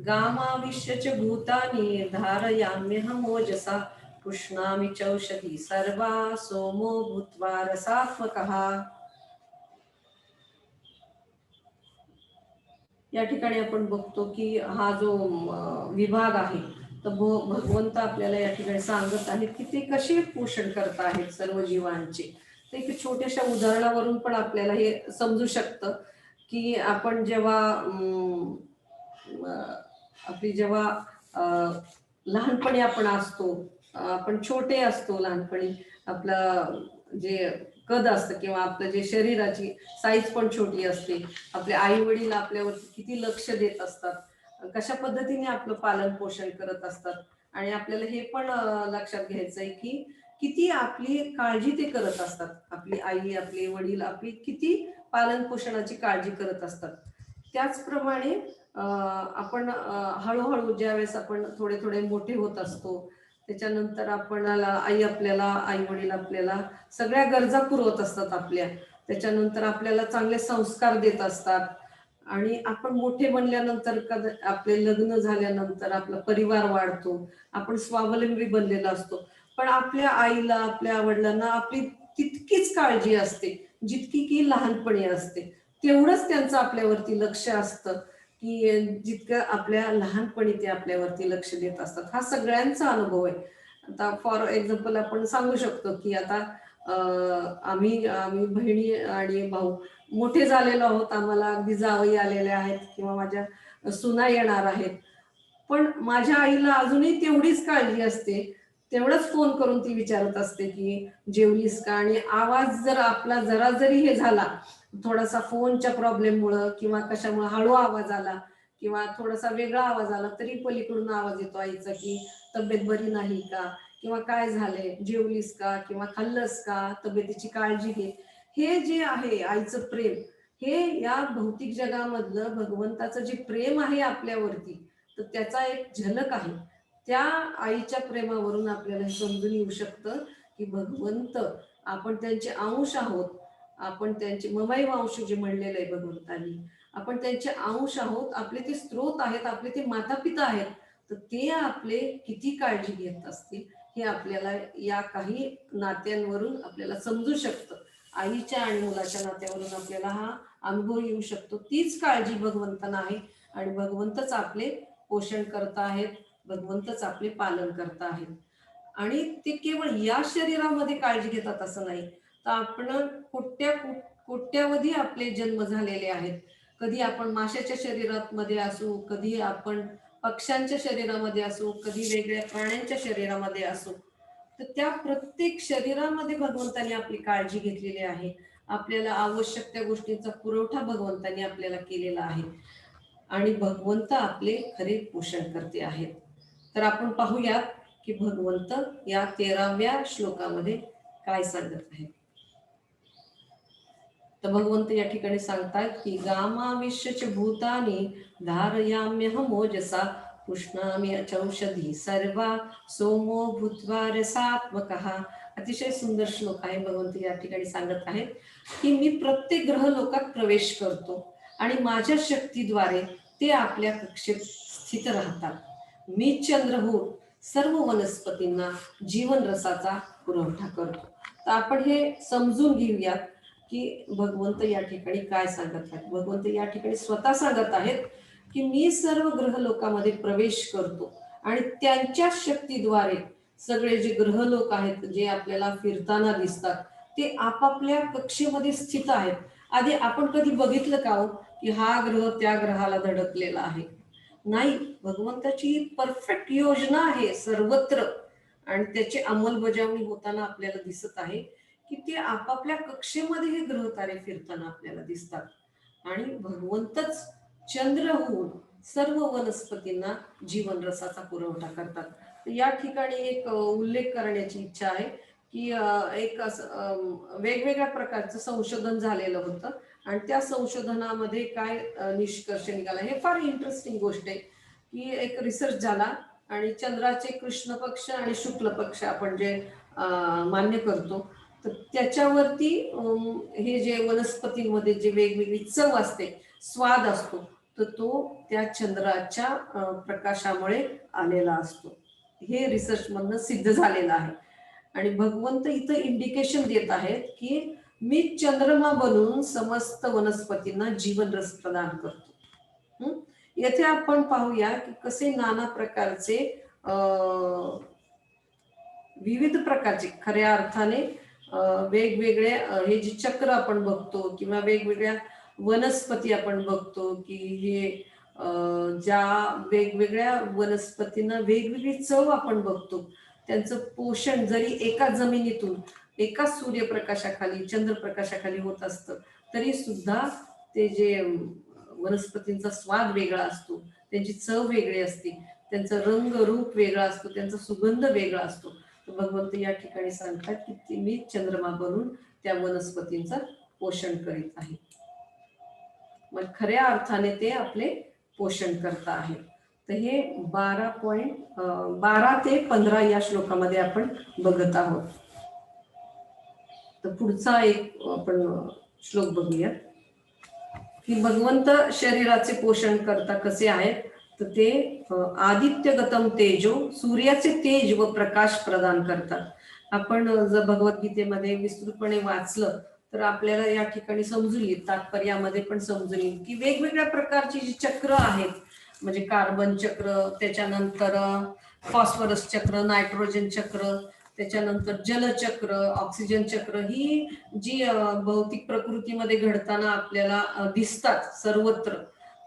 गामाविश्यच भूतानि धारयाम्यहमोजसा पुष्णामि चौषधी सर्वा सोमो भूत्वा रसात्मकः. या ठिकाणी आपण बघतो की हा जो विभाग आहे तर भगवंत आपल्याला या ठिकाणी सांगत आहेत की ते कसे पोषण करत आहेत सर्व जीवांचे. तर एक छोट्याशा उदाहरणावरून पण आपल्याला हे समजू शकतं की आपण जेव्हा आपली जेव्हा लहानपणी आपण असतो, आपण छोटे असतो लहानपणी, आपलं जे कद असतं किंवा आपलं जे शरीराची साईज पण छोटी असते, आपले आई वडील आपल्यावरती किती लक्ष देत असतात, कशा पद्धतीने आपलं पालन पोषण करत असतात. आणि आपल्याला हे पण लक्षात घ्यायचंय की किती आपली काळजी ते करत असतात. आपली आई, आपले वडील आपली किती पालन पोषणाची काळजी करत असतात. त्याचप्रमाणे आपण हळूहळू ज्यावेळेस आपण थोडे थोडे मोठे होत असतो, त्याच्यानंतर आपल्याला आई वडील आपल्याला सगळ्या गरजा पुरवत असतात आपल्या. त्याच्यानंतर आपल्याला चांगले संस्कार देत असतात आणि आपण मोठे बनल्यानंतर आपले लग्न झाल्यानंतर आपला परिवार वाढतो, आपण स्वावलंबी बनलेला असतो. पण आपल्या आईला, आपल्या वडिलांना आपली तितकीच काळजी असते जितकी की लहानपणी असते. तेवढंच त्यांचं आपल्यावरती लक्ष असतं की जितकं आपल्या लहानपणी ते आपल्यावरती लक्ष देत असतात. हा सगळ्यांचा अनुभव आहे. आता फॉर एक्झाम्पल आपण सांगू शकतो की आता आम्ही आम्ही बहिणी आणि भाऊ मोठे झालेलो आहोत, आम्हाला अगदी जावई आलेले आहेत किंवा माझ्या सुना येणार आहेत. पण माझ्या आईला अजूनही तेवढीच काळजी असते, तेवढंच फोन करून ती विचारत असते की जेवलीस का. आणि आवाज जर आपला जरा जरी हे झाला, थोडासा फोनच्या प्रॉब्लेममुळं किंवा कशामुळे हळू आवाज आला किंवा थोडासा वेगळा आवाज आला, तरी पलीकडून आवाज येतो आईचा की तब्येत बरी नाही का, किंवा काय झालंय, जेवलीस का, किंवा खाल्लंस का, तब्येतीची काळजी घे. हे जे आहे आईचं प्रेम, हे या भौतिक जगामधलं भगवंताचं जे प्रेम आहे आपल्यावरती, तर त्याचा एक झलक आहे. त्या आईच्या प्रेमावरून आपल्याला हे समजून येऊ शकतं की भगवंत, आपण त्यांचे अंश आहोत. आपण त्यांचे ममाई अंश जे म्हणलेलं आहे भगवंतांनी, आपण त्यांचे अंश आहोत. आपले ते स्त्रोत आहेत, आपले ते माता पिता आहेत. तर ते आपले किती काळजी घेत असतील हे आपल्याला या काही नात्यांवरून आपल्याला समजू शकतं. आईच्या आणि मुलाच्या नात्यावरून आपल्याला हा अनुभव येऊ शकतो. तीच काळजी भगवंतांना आहे आणि भगवंतच आपले पोषण करत आहेत, भगवंतच आपले पालन करत आहेत. आणि ते केवळ या शरीरामध्ये काळजी घेतात असं नाही, तर आपण कोट्यावधी आपले जन्म झालेले आहेत. कधी आपण माशाच्या शरीरात मध्ये असू, कधी आपण पक्ष्यांच्या शरीरामध्ये असू, कधी वेगळ्या प्राण्यांच्या शरीरामध्ये असू, तर त्या प्रत्येक शरीरामध्ये भगवंतांनी आपली काळजी घेतलेली आहे. आपल्याला आवश्यक त्या गोष्टींचा पुरवठा भगवंतांनी आपल्याला केलेला आहे आणि भगवंत आपले खरे पोषण करते आहेत. तर आपण पाहूयात की भगवंत या 13व्या श्लोकामध्ये काय सांगत आहेत. तर भगवंत या ठिकाणी सांगतात की गामाविश्यच भूतानि धारयाम्यहमोजसा पुष्णामि चौषधी सर्वा सोमो भूत्वा रसात्मकः. अतिशय सुंदर श्लोक आहे. भगवंत या ठिकाणी सांगत आहेत की मी प्रत्येक ग्रह लोकात प्रवेश करतो आणि माझ्या शक्तीद्वारे ते आपल्या कक्षेत स्थित राहतात. मी चंद्र होऊन सर्व वनस्पतींना जीवन रसाचा पुरवठा करतो. तर आपण हे समजून घेऊयात की भगवंत या ठिकाणी काय सांगत आहेत. भगवंत या ठिकाणी स्वतः सांगत आहेत की मी सर्व ग्रह लोकांमध्ये प्रवेश करतो आणि त्यांच्या शक्तीद्वारे सगळे जे ग्रह लोक आहेत, जे आपल्याला फिरताना दिसतात, ते आपापल्या कक्षेमध्ये स्थित आहेत आधी आपण कधी बघितलं का हो की हा ग्रह त्या ग्रहाला धडकलेला आहे? नाही. भगवंताची परफेक्ट योजना आहे सर्वत्र आणि त्याची अंमलबजावणी होताना आपल्याला दिसत आहे की ते आपापल्या कक्षेमध्ये हे ग्रह तारे फिरताना आपल्याला दिसतात आणि भगवंतच चंद्र होऊन सर्व वनस्पतींना जीवन रसाचा पुरवठा करतात. तर या ठिकाणी एक उल्लेख करण्याची इच्छा आहे की एक वेगवेगळ्या प्रकारचं संशोधन झालेलं होतं आणि त्या संशोधनामध्ये काय निष्कर्ष निघाला, हे फार इंटरेस्टिंग गोष्ट आहे की एक रिसर्च झाला आणि चंद्राचे कृष्ण पक्ष आणि शुक्ल पक्ष आपण जे मान्य करतो तर त्याच्यावरती हे जे वनस्पतींमध्ये जे वेगवेगळी चव असते, स्वाद असतो, तर तो त्या चंद्राच्या प्रकाशामुळे आलेला असतो. हे रिसर्च मधनं सिद्ध झालेलं आहे आणि भगवंत इथं इंडिकेशन देत आहेत की मी चंद्रमा बनून समस्त वनस्पतींना जीवन रस प्रदान करतो. येथे आपण पाहूया की कसे नाना प्रकारचे विविध प्रकारचे खऱ्या अर्थाने वेगवेगळे हे जे चक्र आपण बघतो किंवा वेगवेगळ्या वनस्पती आपण बघतो की हे ज्या वेगवेगळ्या वनस्पतींना वेगवेगळी चव आपण बघतो, त्यांचं पोषण जरी एका जमिनीतून एकाच सूर्यप्रकाशाखाली चंद्रप्रकाशाखाली होत असतं तरी सुद्धा ते जे वनस्पतींचा स्वाद वेगळा असतो, त्यांची चव वेगळी असते, त्यांचा रंग रूप वेगळा असतो, त्यांचा सुगंध वेगळा असतो. भगवंत या ठिकाणी सांगतात की मी चंद्रमा बनून त्या वनस्पतींचं पोषण करीत आहे. मग खऱ्या अर्थाने ते आपले पोषण करत आहे. तर हे 12 ते 15 या श्लोकामध्ये आपण बघत आहोत. तर पुढचा एक आपण श्लोक बघूया की भगवंत शरीराचे पोषण करता कसे आहेत, तर ते आदित्य गतम तेजो, सूर्याचे तेज व प्रकाश प्रदान करतात. आपण जर भगवद्गीतेमध्ये विस्तृतपणे वाचलं तर आपल्याला या ठिकाणी समजून येईल, तात्पर्यामध्ये पण समजून येईल की वेगवेगळ्या प्रकारची जी चक्र आहेत, म्हणजे कार्बन चक्र, त्याच्यानंतर फॉस्फरस चक्र, नायट्रोजन चक्र, त्याच्यानंतर जलचक्र, ऑक्सिजन चक्र, ही जी भौतिक प्रकृतीमध्ये घडताना आपल्याला दिसतात सर्वत्र,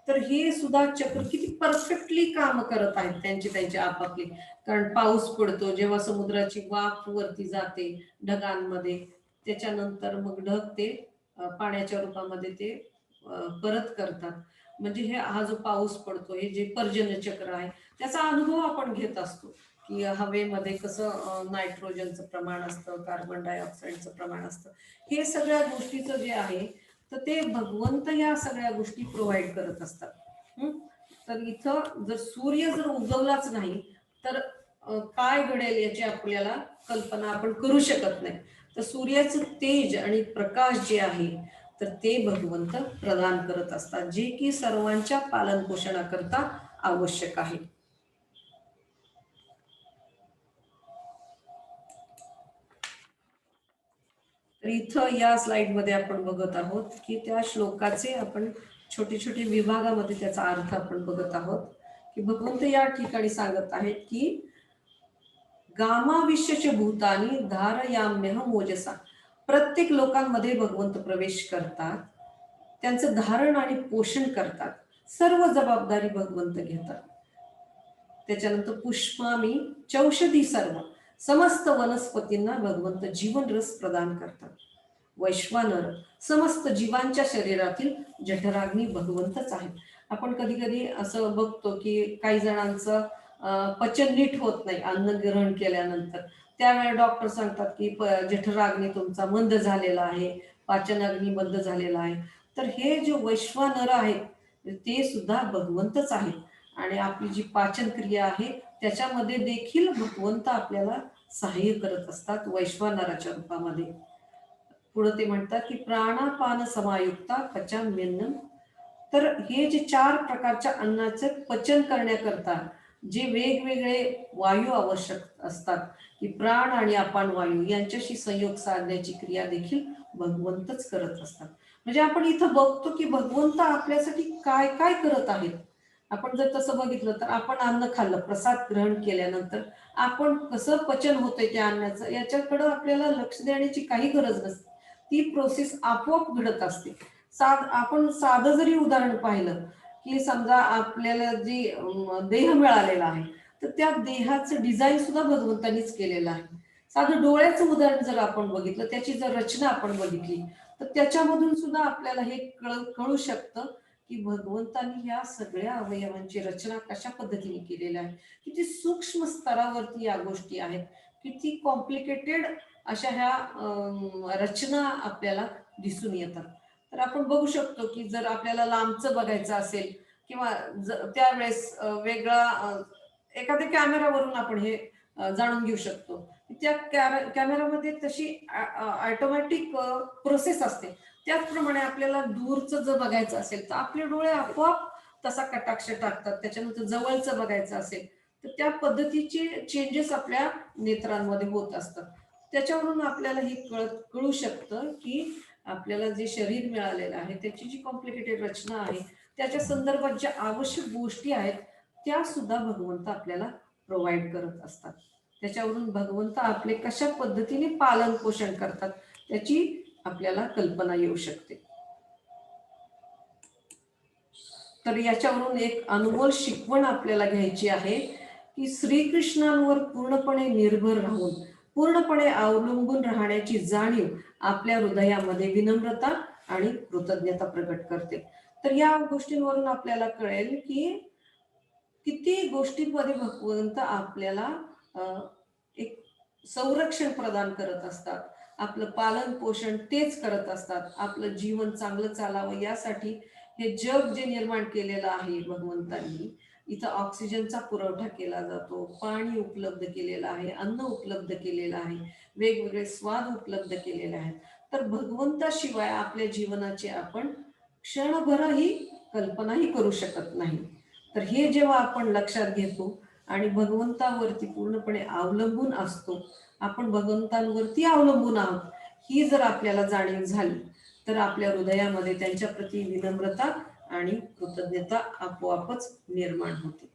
तर हे सुद्धा चक्र किती परफेक्टली काम करत आहेत त्यांची त्यांची आपापली. कारण पाऊस पडतो जेव्हा समुद्राची वाफ वरती जाते ढगांमध्ये, त्याच्यानंतर मग ढग ते पाण्याच्या रूपामध्ये ते परत करतात. म्हणजे हा जो पाऊस पडतो, हे जे पर्जन्य चक्र आहे, त्याचा अनुभव आपण घेत असतो की हवेमध्ये कसं नायट्रोजनचं प्रमाण असतं, कार्बन डायऑक्साईडचं प्रमाण असतं. हे सगळ्या गोष्टीचं जे आहे तर ते भगवंत या सगळ्या गोष्टी प्रोव्हाइड करत असतात. तर इथं जर सूर्य जर उगवलाच नाही तर काय घडेल याची आपल्याला कल्पना आपण करू शकत नाही. तर सूर्याचं तेज आणि प्रकाश जे आहे तर ते भगवंत प्रदान करत असतात, जे की सर्वांच्या पालन पोषणाकरता आवश्यक आहे. तर इथं या स्लाइडमध्ये आपण बघत आहोत की त्या श्लोकाचे आपण छोटे छोटे विभागामध्ये त्याचा अर्थ आपण बघत आहोत की भगवंत या ठिकाणी सांगत आहेत की गामाविश्यचे भूतानी धारयाम्यह मोजसा. प्रत्येक लोकांमध्ये भगवंत प्रवेश करतात, त्यांचं धारण आणि पोषण करतात, सर्व जबाबदारी भगवंत घेतात. त्याच्यानंतर पुष्पामी चौषधी सर्व, समस्त वनस्पतींना भगवंत जीवन रस प्रदान करतात. वैश्वानर, समस्त जीवांच्या शरीरातील जठराग्नी भगवंतच आहे. आपण कधी कधी असं बघतो की काही जणांचं पचन नीट होत नाही अन्न ग्रहण केल्यानंतर, त्यावेळेला डॉक्टर सांगतात की जठराग्नी तुमचा मंद झालेला आहे, पाचनाग्नी बंद झालेला आहे. तर हे जे वैश्वानर आहेत ते सुद्धा भगवंतच आहे आणि आपली जी पाचन क्रिया आहे त्याच्यामध्ये देखील भगवंत आपल्याला सहाय्य करत असतात वैश्वानराच्या रूपामध्ये. पुढे ते म्हणतात की प्राणापान समायुक्ता पचाम्यन्नम. तर हे जे 4 प्रकारच्या अन्नाचे पचन करण्याकरता जे वेगवेगळे वायू आवश्यक असतात की प्राण आणि अपान वायू यांच्याशी संयोग साधण्याची क्रिया देखील भगवंतच करत असतात. म्हणजे आपण इथं बघतो की भगवंत आपल्यासाठी काय काय करत आहेत. आपण जर तसं बघितलं तर आपण अन्न खाल्लं, प्रसाद ग्रहण केल्यानंतर आपण कसं पचन होतंय त्या अन्नाचं याच्याकडे आपल्याला लक्ष देण्याची काही गरज नसते, ती प्रोसेस आपोआप घडत असते. आपण साधं जरी उदाहरण पाहिलं की समजा आपल्याला जी देह मिळालेला आहे, तर त्या देहाचं डिझाईन सुद्धा भगवंतानीच केलेलं आहे. साधं डोळ्याचं उदाहरण जर आपण बघितलं, त्याची जर रचना आपण बघितली, तर त्याच्यामधून सुद्धा आपल्याला हे कळू शकतं की भगवंतानी ह्या सगळ्या अवयवांची रचना कशा पद्धतीने केलेली आहे, किती सूक्ष्म स्तरावरती या गोष्टी आहेत, किती कॉम्प्लिकेटेड अशा ह्या रचना आपल्याला दिसून येतात. तर आपण बघू शकतो की जर आपल्याला लांबचं बघायचं असेल किंवा त्यावेळेस वेगळा एखाद्या कॅमेरावरून आपण हे जाणून घेऊ शकतो. त्या कॅमेरामध्ये तशी ऑटोमॅटिक प्रोसेस असते. त्याचप्रमाणे आपल्याला दूरचं जर बघायचं असेल तर आपले डोळे आपोआप तसा कटाक्ष टाकतात. त्याच्यानंतर जवळचं बघायचं असेल तर त्या पद्धतीचे चेंजेस आपल्या नेत्रांमध्ये होत असतात. त्याच्यावरून आपल्याला हे कळू शकतं की आपल्याला जे शरीर मिळालेलं आहे त्याची जी कॉम्प्लिकेटेड रचना आहे, त्याच्या संदर्भात ज्या आवश्यक गोष्टी आहेत त्या सुद्धा भगवंत आपल्याला प्रोव्हाइड करत असतात. त्याच्यावरून भगवंत आपले कशा पद्धतीने पालन पोषण करतात त्याची आपल्याला कल्पना येऊ शकते. तर याच्यावरून एक अनमोल शिकवण आपल्याला घ्यायची आहे की श्रीकृष्णांवर पूर्णपणे निर्भर राहून पूर्णपणे अवलंबून राहण्याची जाणीव आपल्या हृदयामध्ये विनम्रता आणि कृतज्ञता प्रकट करते. तर या गोष्टींवरून आपल्याला कळेल की किती गोष्टींमध्ये भगवंत आपल्याला एक संरक्षण प्रदान करत असतात. आपलं पालन पोषण तेच करत असतात. आपलं जीवन चांगलं चालावं यासाठी हे जग जे निर्माण केलेलं आहे भगवंतांनी, इथं ऑक्सिजनचा पुरवठा केला जातो, पाणी उपलब्ध केलेलं आहे, अन्न उपलब्ध केलेलं आहे, वेगवेगळे स्वाद उपलब्ध केलेले आहेत. तर भगवंताशिवाय आपल्या जीवनाची आपण क्षणभरही कल्पनाही करू शकत नाही. तर हे जेव्हा आपण लक्षात घेतो आणि भगवंतावरती पूर्णपणे अवलंबून असतो, आपण भगवंतांवरती अवलंबून आहोत, ही जर आपल्याला जाणीव झाली तर आपल्या हृदयामध्ये त्यांच्या प्रती विनम्रता आणि कृतज्ञता आपोआपच निर्माण होते.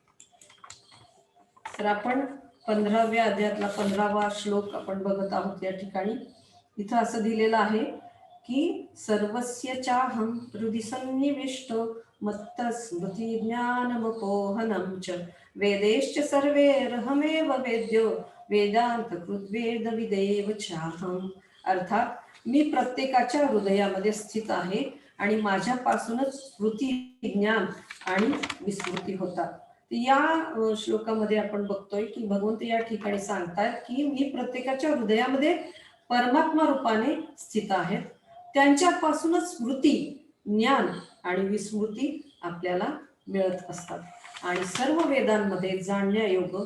तर आपण 15व्या अध्यायातला 15वा श्लोक आपण बघत आहोत. या ठिकाणी इथं असं दिलेलं आहे की सर्वस्य चाहं हृदि सन्निविष्टो मत्तस्मृती ज्ञानमपोहनं च वेदैश्च सर्वैरहमेव वेद्यो वेदांत कृद्वेद विदेव चाहं. अर्थात मी प्रत्येकाच्या हृदयामध्ये स्थित आहे आणि माझ्यापासूनच स्मृती, ज्ञान आणि विस्मृती होतात. या श्लोकामध्ये आपण बघतोय की भगवंत या ठिकाणी सांगतात की मी प्रत्येकाच्या हृदयामध्ये परमात्मा रूपाने स्थित आहेत. त्यांच्यापासूनच स्मृती, ज्ञान आणि विस्मृती आपल्याला मिळत असतात. आणि सर्व वेदांमध्ये जाणण्यायोग्य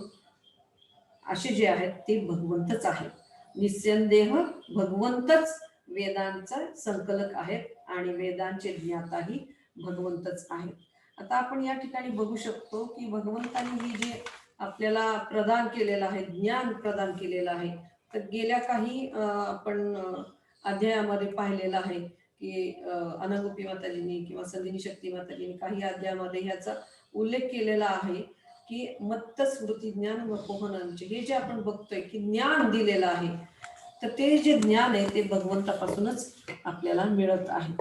असे जे आहेत ते भगवंतच आहेत. निस्संदेह भगवंतच वेदांचा संकलक आहेत आणि वेदांचे ज्ञाताही भगवंतच आहेत. आता आपण या ठिकाणी बघू शकतो की भगवंतांनी ही जे आपल्याला प्रदान केलेलं आहे, ज्ञान प्रदान केलेलं आहे, तर गेल्या काही आपण अध्यायामध्ये पाहिलेलं आहे की अनंगोपी माताजींनी किंवा संदिनी शक्ती माताजींनी काही अध्यायामध्ये ह्याचा उल्लेख केलेला आहे की मत्त स्मृती ज्ञान व पोहनांचे हे जे आपण बघतोय की ज्ञान दिलेलं आहे, तर ते जे ज्ञान आहे ते भगवंतापासूनच आपल्याला मिळत आहे.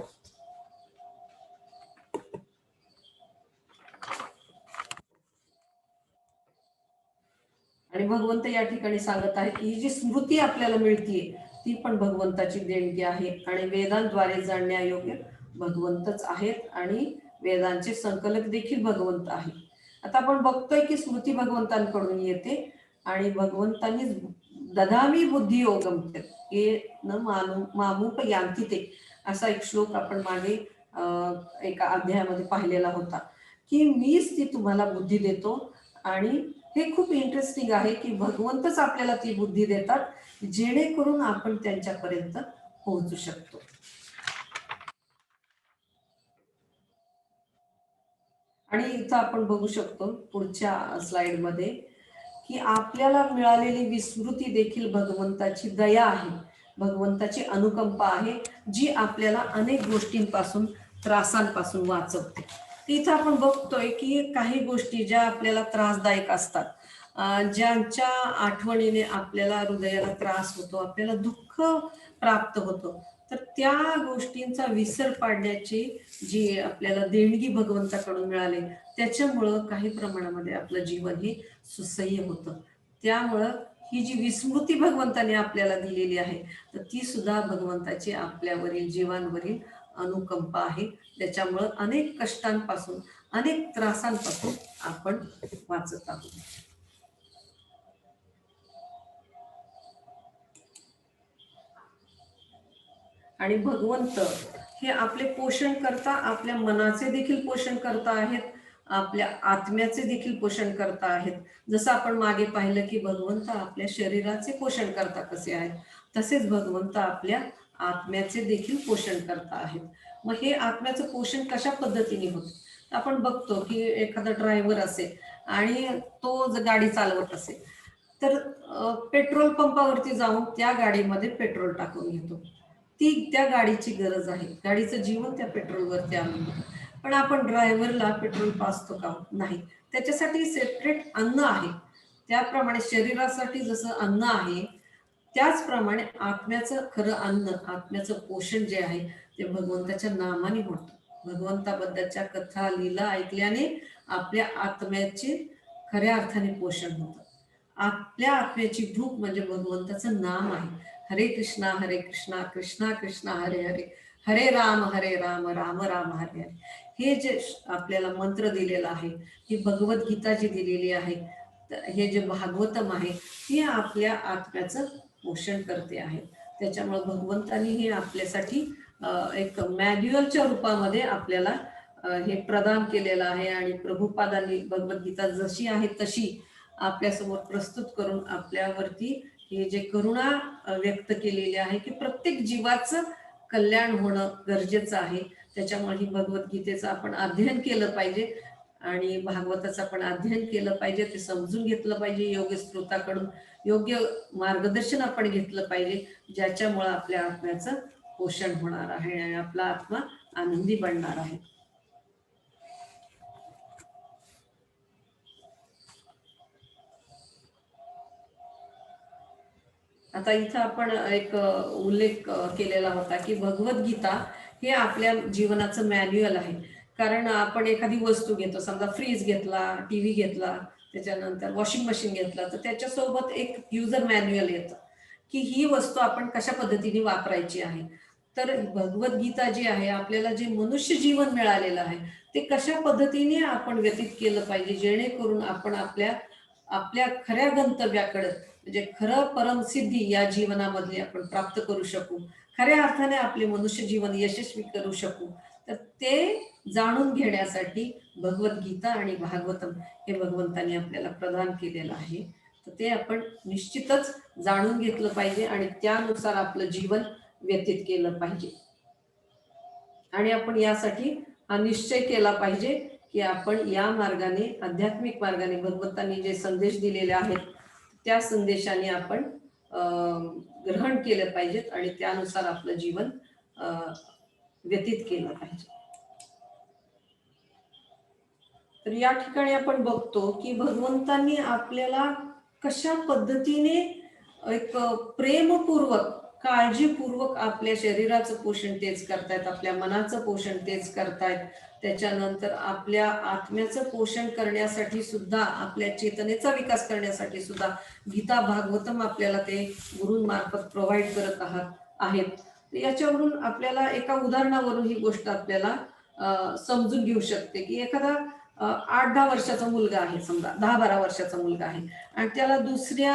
आणि भगवंत या ठिकाणी सांगत आहे की ही जी स्मृती आपल्याला मिळतीये ती पण भगवंताची देणगी आहे आणि वेदांद्वारे जाणण्यायोग्य भगवंतच आहेत आणि वेदांचे संकलक देखील भगवंत आहे. आता आपण बघतोय की स्मृती भगवंतांकडून येते आणि भगवंतांनी ददामी बुद्धी योगम हे न मामुप यांती ते असा एक श्लोक आपण मागे एका अध्यायामध्ये पाहिलेला होता की मीच ती तुम्हाला बुद्धी देतो. आणि हे खूप इंटरेस्टिंग आहे की भगवंतच आपल्याला ती बुद्धी देतात जेणेकरून आपण त्यांच्यापर्यंत पोहोचू शकतो. आणि इथं आपण बघू शकतो पुढच्या स्लाइडमध्ये की आपल्याला मिळालेली विस्मृती देखील भगवंताची दया आहे, भगवंताची अनुकंपा आहे, जी आपल्याला अनेक गोष्टींपासून, त्रासांपासून वाचवते. तिथं आपण बघतोय की काही गोष्टी ज्या आपल्याला त्रासदायक असतात, ज्यांच्या आठवणीने आपल्याला हृदयाला त्रास होतो, आपल्याला दुःख प्राप्त होतो, तर त्या गोष्टींचा विसर पाडण्याची जी आपल्याला देणगी भगवंताकडून मिळाली, त्याच्यामुळं काही प्रमाणामध्ये आपलं जीवन हे सुसह्य होतं. त्यामुळं ही जी विस्मृती भगवंताने आपल्याला दिलेली आहे, तर ती सुद्धा भगवंताची आपल्यावरील जीवांवरील अनुकंपा आहे. त्याच्यामुळं अनेक कष्टांपासून, अनेक त्रासांपासून आपण वाचत आहोत. आणि भगवंत हे आपले पोषण करता, आपल्या मनाचे देखील पोषण करता आहेत, आपल्या आत्म्याचे देखील पोषण करता आहेत. जसं आपण मागे पाहिलं की भगवंत आपल्या शरीराचे पोषण करता कसे आहेत, तसेच भगवंत आपल्या आत्म्याचे देखील पोषण करता आहेत. मग हे आत्म्याचं पोषण कशा पद्धतीने होतं? आपण बघतो की एखादा ड्रायव्हर असेल आणि तो जर गाडी चालवत असेल, तर पेट्रोल पंपावरती जाऊन त्या गाडीमध्ये पेट्रोल टाकून घेतो. ती त्या गाडीची गरज आहे. गाडीचं जीवन त्या पेट्रोलवरती अवलंबून. पण आपण ड्रायव्हरला पेट्रोल पाजतो का? नाही. त्याच्यासाठी सेपरेट अन्न आहे. त्याप्रमाणे शरीरासाठी जसं अन्न आहे, त्याचप्रमाणे आत्म्याचं खरं अन्न, आत्म्याचं पोषण जे आहे, ते भगवंताच्या नामाने होतं. भगवंताबद्दलच्या कथा, लीला ऐकल्याने आपल्या आत्म्याचे खऱ्या अर्थाने पोषण होतं. आपल्या आत्म्याची भूक म्हणजे भगवंताचं नाम आहे. हरे कृष्णा कृष्णा कृष्णा हरे हरे, हरे राम राम राम हरे हरे. हे जे आपल्याला मंत्र दिलेला आहे, ही भगवद्गीता जी दिलेली आहे, हे जे भागवतम आहे, हे आपल्या आत्म्याचं पोषण करते आहे. त्याच्यामुळे भगवंतानी हे आपल्यासाठी एक मॅन्युअलच्या रूपामध्ये आपल्याला हे प्रदान केलेलं आहे. आणि प्रभुपादांनी भगवद्गीता जशी आहे तशी आपल्यासमोर प्रस्तुत करून आपल्यावरती हे जे करुणा व्यक्त केलेली आहे की प्रत्येक जीवाचं कल्याण होणं गरजेचं आहे. त्याच्यामुळे ही भगवद्गीतेचं आपण अध्ययन केलं पाहिजे आणि भागवताचं आपण अध्ययन केलं पाहिजे, ते समजून घेतलं पाहिजे, योग्य स्रोताकडून योग्य मार्गदर्शन आपण घेतलं पाहिजे, ज्याच्यामुळं आपल्या आत्म्याचं पोषण होणार आहे आणि आपला आत्मा आनंदी बनणार आहे. आता इथं आपण एक उल्लेख केलेला होता की भगवद्गीता हे आपल्या जीवनाचं मॅन्युअल आहे. कारण आपण एखादी वस्तू घेतो, समजा फ्रीज घेतला, टीव्ही घेतला, त्याच्यानंतर वॉशिंग मशीन घेतला, तर त्याच्यासोबत एक युजर मॅन्युअल येतं की ही वस्तू आपण कशा पद्धतीने वापरायची आहे. तर भगवद्गीता जी आहे, आपल्याला जे मनुष्य जीवन मिळालेलं आहे, ते कशा पद्धतीने आपण व्यतीत केलं पाहिजे, जेणेकरून आपण आपल्या आपल्या खऱ्या गंतव्याकडे म्हणजे खरं परमसिद्धी या जीवनामध्ये आपण प्राप्त करू शकू, खऱ्या अर्थाने आपले मनुष्य जीवन यशस्वी करू शकू. तर ते जाणून घेण्यासाठी भगवद्गीता आणि भागवतम हे भगवंतांनी आपल्याला प्रदान केलेलं आहे. तर ते आपण निश्चितच जाणून घेतलं पाहिजे आणि त्यानुसार आपलं जीवन व्यतीत केलं पाहिजे. आणि आपण यासाठी हा निश्चय केला पाहिजे की आपण या मार्गाने, आध्यात्मिक मार्गाने भगवंतांनी जे संदेश दिलेले आहेत त्या संदेशाने आपण ग्रहण केलं पाहिजेत आणि त्यानुसार आपलं जीवन व्यतीत केलं पाहिजे. तर या ठिकाणी आपण बघतो की भगवंतांनी आपल्याला कशा पद्धतीने एक प्रेमपूर्वक, काळजीपूर्वक आपल्या शरीराचं पोषण तेच करतायत, आपल्या मनाचं पोषण तेच करतायत, त्याच्यानंतर आपल्या आत्म्याचं पोषण करण्यासाठी सुद्धा, आपल्या चेतनेचा विकास करण्यासाठी सुद्धा गीता भागवतम आपल्याला ते गुरूंमार्फत प्रोव्हाइड करत आहेत. याच्यावरून आपल्याला एका उदाहरणावरून ही गोष्ट आपल्याला समजून घेऊ शकते की एखादा 8-10 वर्षाचा मुलगा आहे, समजा 10-12 वर्षाचा मुलगा आहे आणि त्याला दुसऱ्या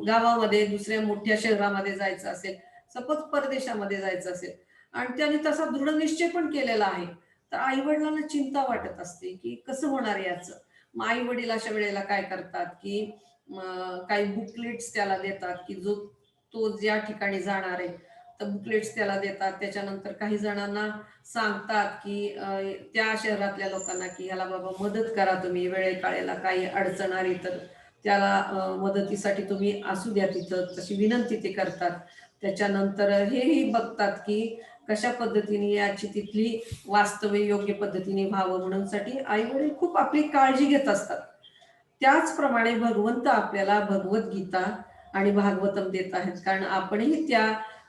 गावामध्ये, दुसऱ्या मोठ्या शहरामध्ये जायचं असेल, सपोज परदेशामध्ये जायचं असेल आणि त्याने तसा दृढ निश्चय पण केलेला आहे, तर आई वडिलांना चिंता वाटत असते की कसं होणार याचं. मग आई वडील अशा वेळेला काय करतात की काही बुकलेट्स त्याला देतात की जो तो ज्या ठिकाणी जाणार आहे तर बुकलेट्स त्याला देतात. त्याच्यानंतर काही जणांना सांगतात की त्या शहरातल्या लोकांना की ह्याला बाबा मदत करा तुम्ही, वेळेकाळेला काही अडचण आली तर त्याला मदतीसाठी तुम्ही असू द्या तिथं, तशी विनंती ते करतात. त्याच्यानंतर हेही बघतात की कशा पद्धतीने याची तिथली वास्तव्य योग्य पद्धतीने व्हावं म्हणून साठी आई वडील खूप आपली काळजी घेत असतात. त्याचप्रमाणे भगवंत आपल्याला भगवद्गीता आणि भागवतम देत आहेत, कारण आपणही त्या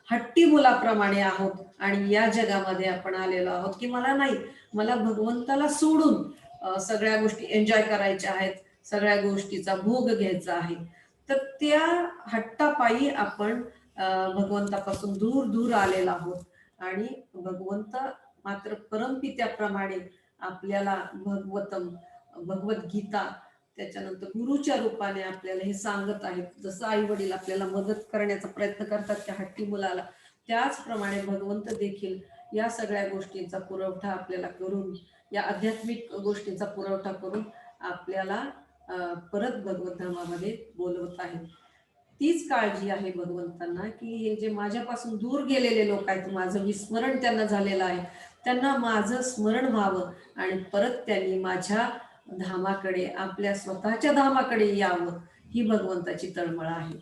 हट्टी मुलाप्रमाणे आहोत आणि या जगामध्ये आपण आलेलो आहोत की मला भगवंताला सोडून सगळ्या गोष्टी एन्जॉय करायच्या आहेत, सगळ्या गोष्टीचा भोग घ्यायचा आहे. तर त्या हट्टापायी आपण भगवंतापासून दूर दूर आलेलो आहोत. आणि भगवंत मात्र परमपित्याप्रमाणे आपल्याला भगवद्गीता, त्याच्यानंतर गुरुच्या रूपाने आपल्याला हे सांगत आहेत. जसं आई वडील आपल्याला मदत करण्याचा प्रयत्न करतात त्या हट्टी मुलाला, त्याचप्रमाणे भगवंत देखील या सगळ्या गोष्टींचा पुरवठा आपल्याला करून, या आध्यात्मिक गोष्टींचा पुरवठा करून आपल्याला परत भगवत धामामध्ये बोलवत आहे. तीच काळजी आहे भगवंतांना की हे जे माझ्यापासून दूर गेलेले लोक आहेत, माझं विस्मरण त्यांना झालेलं आहे, त्यांना माझं स्मरण व्हावं आणि परत त्यांनी माझ्या धामाकडे, आपल्या स्वतःच्या धामाकडे यावं, ही भगवंताची तळमळ आहे.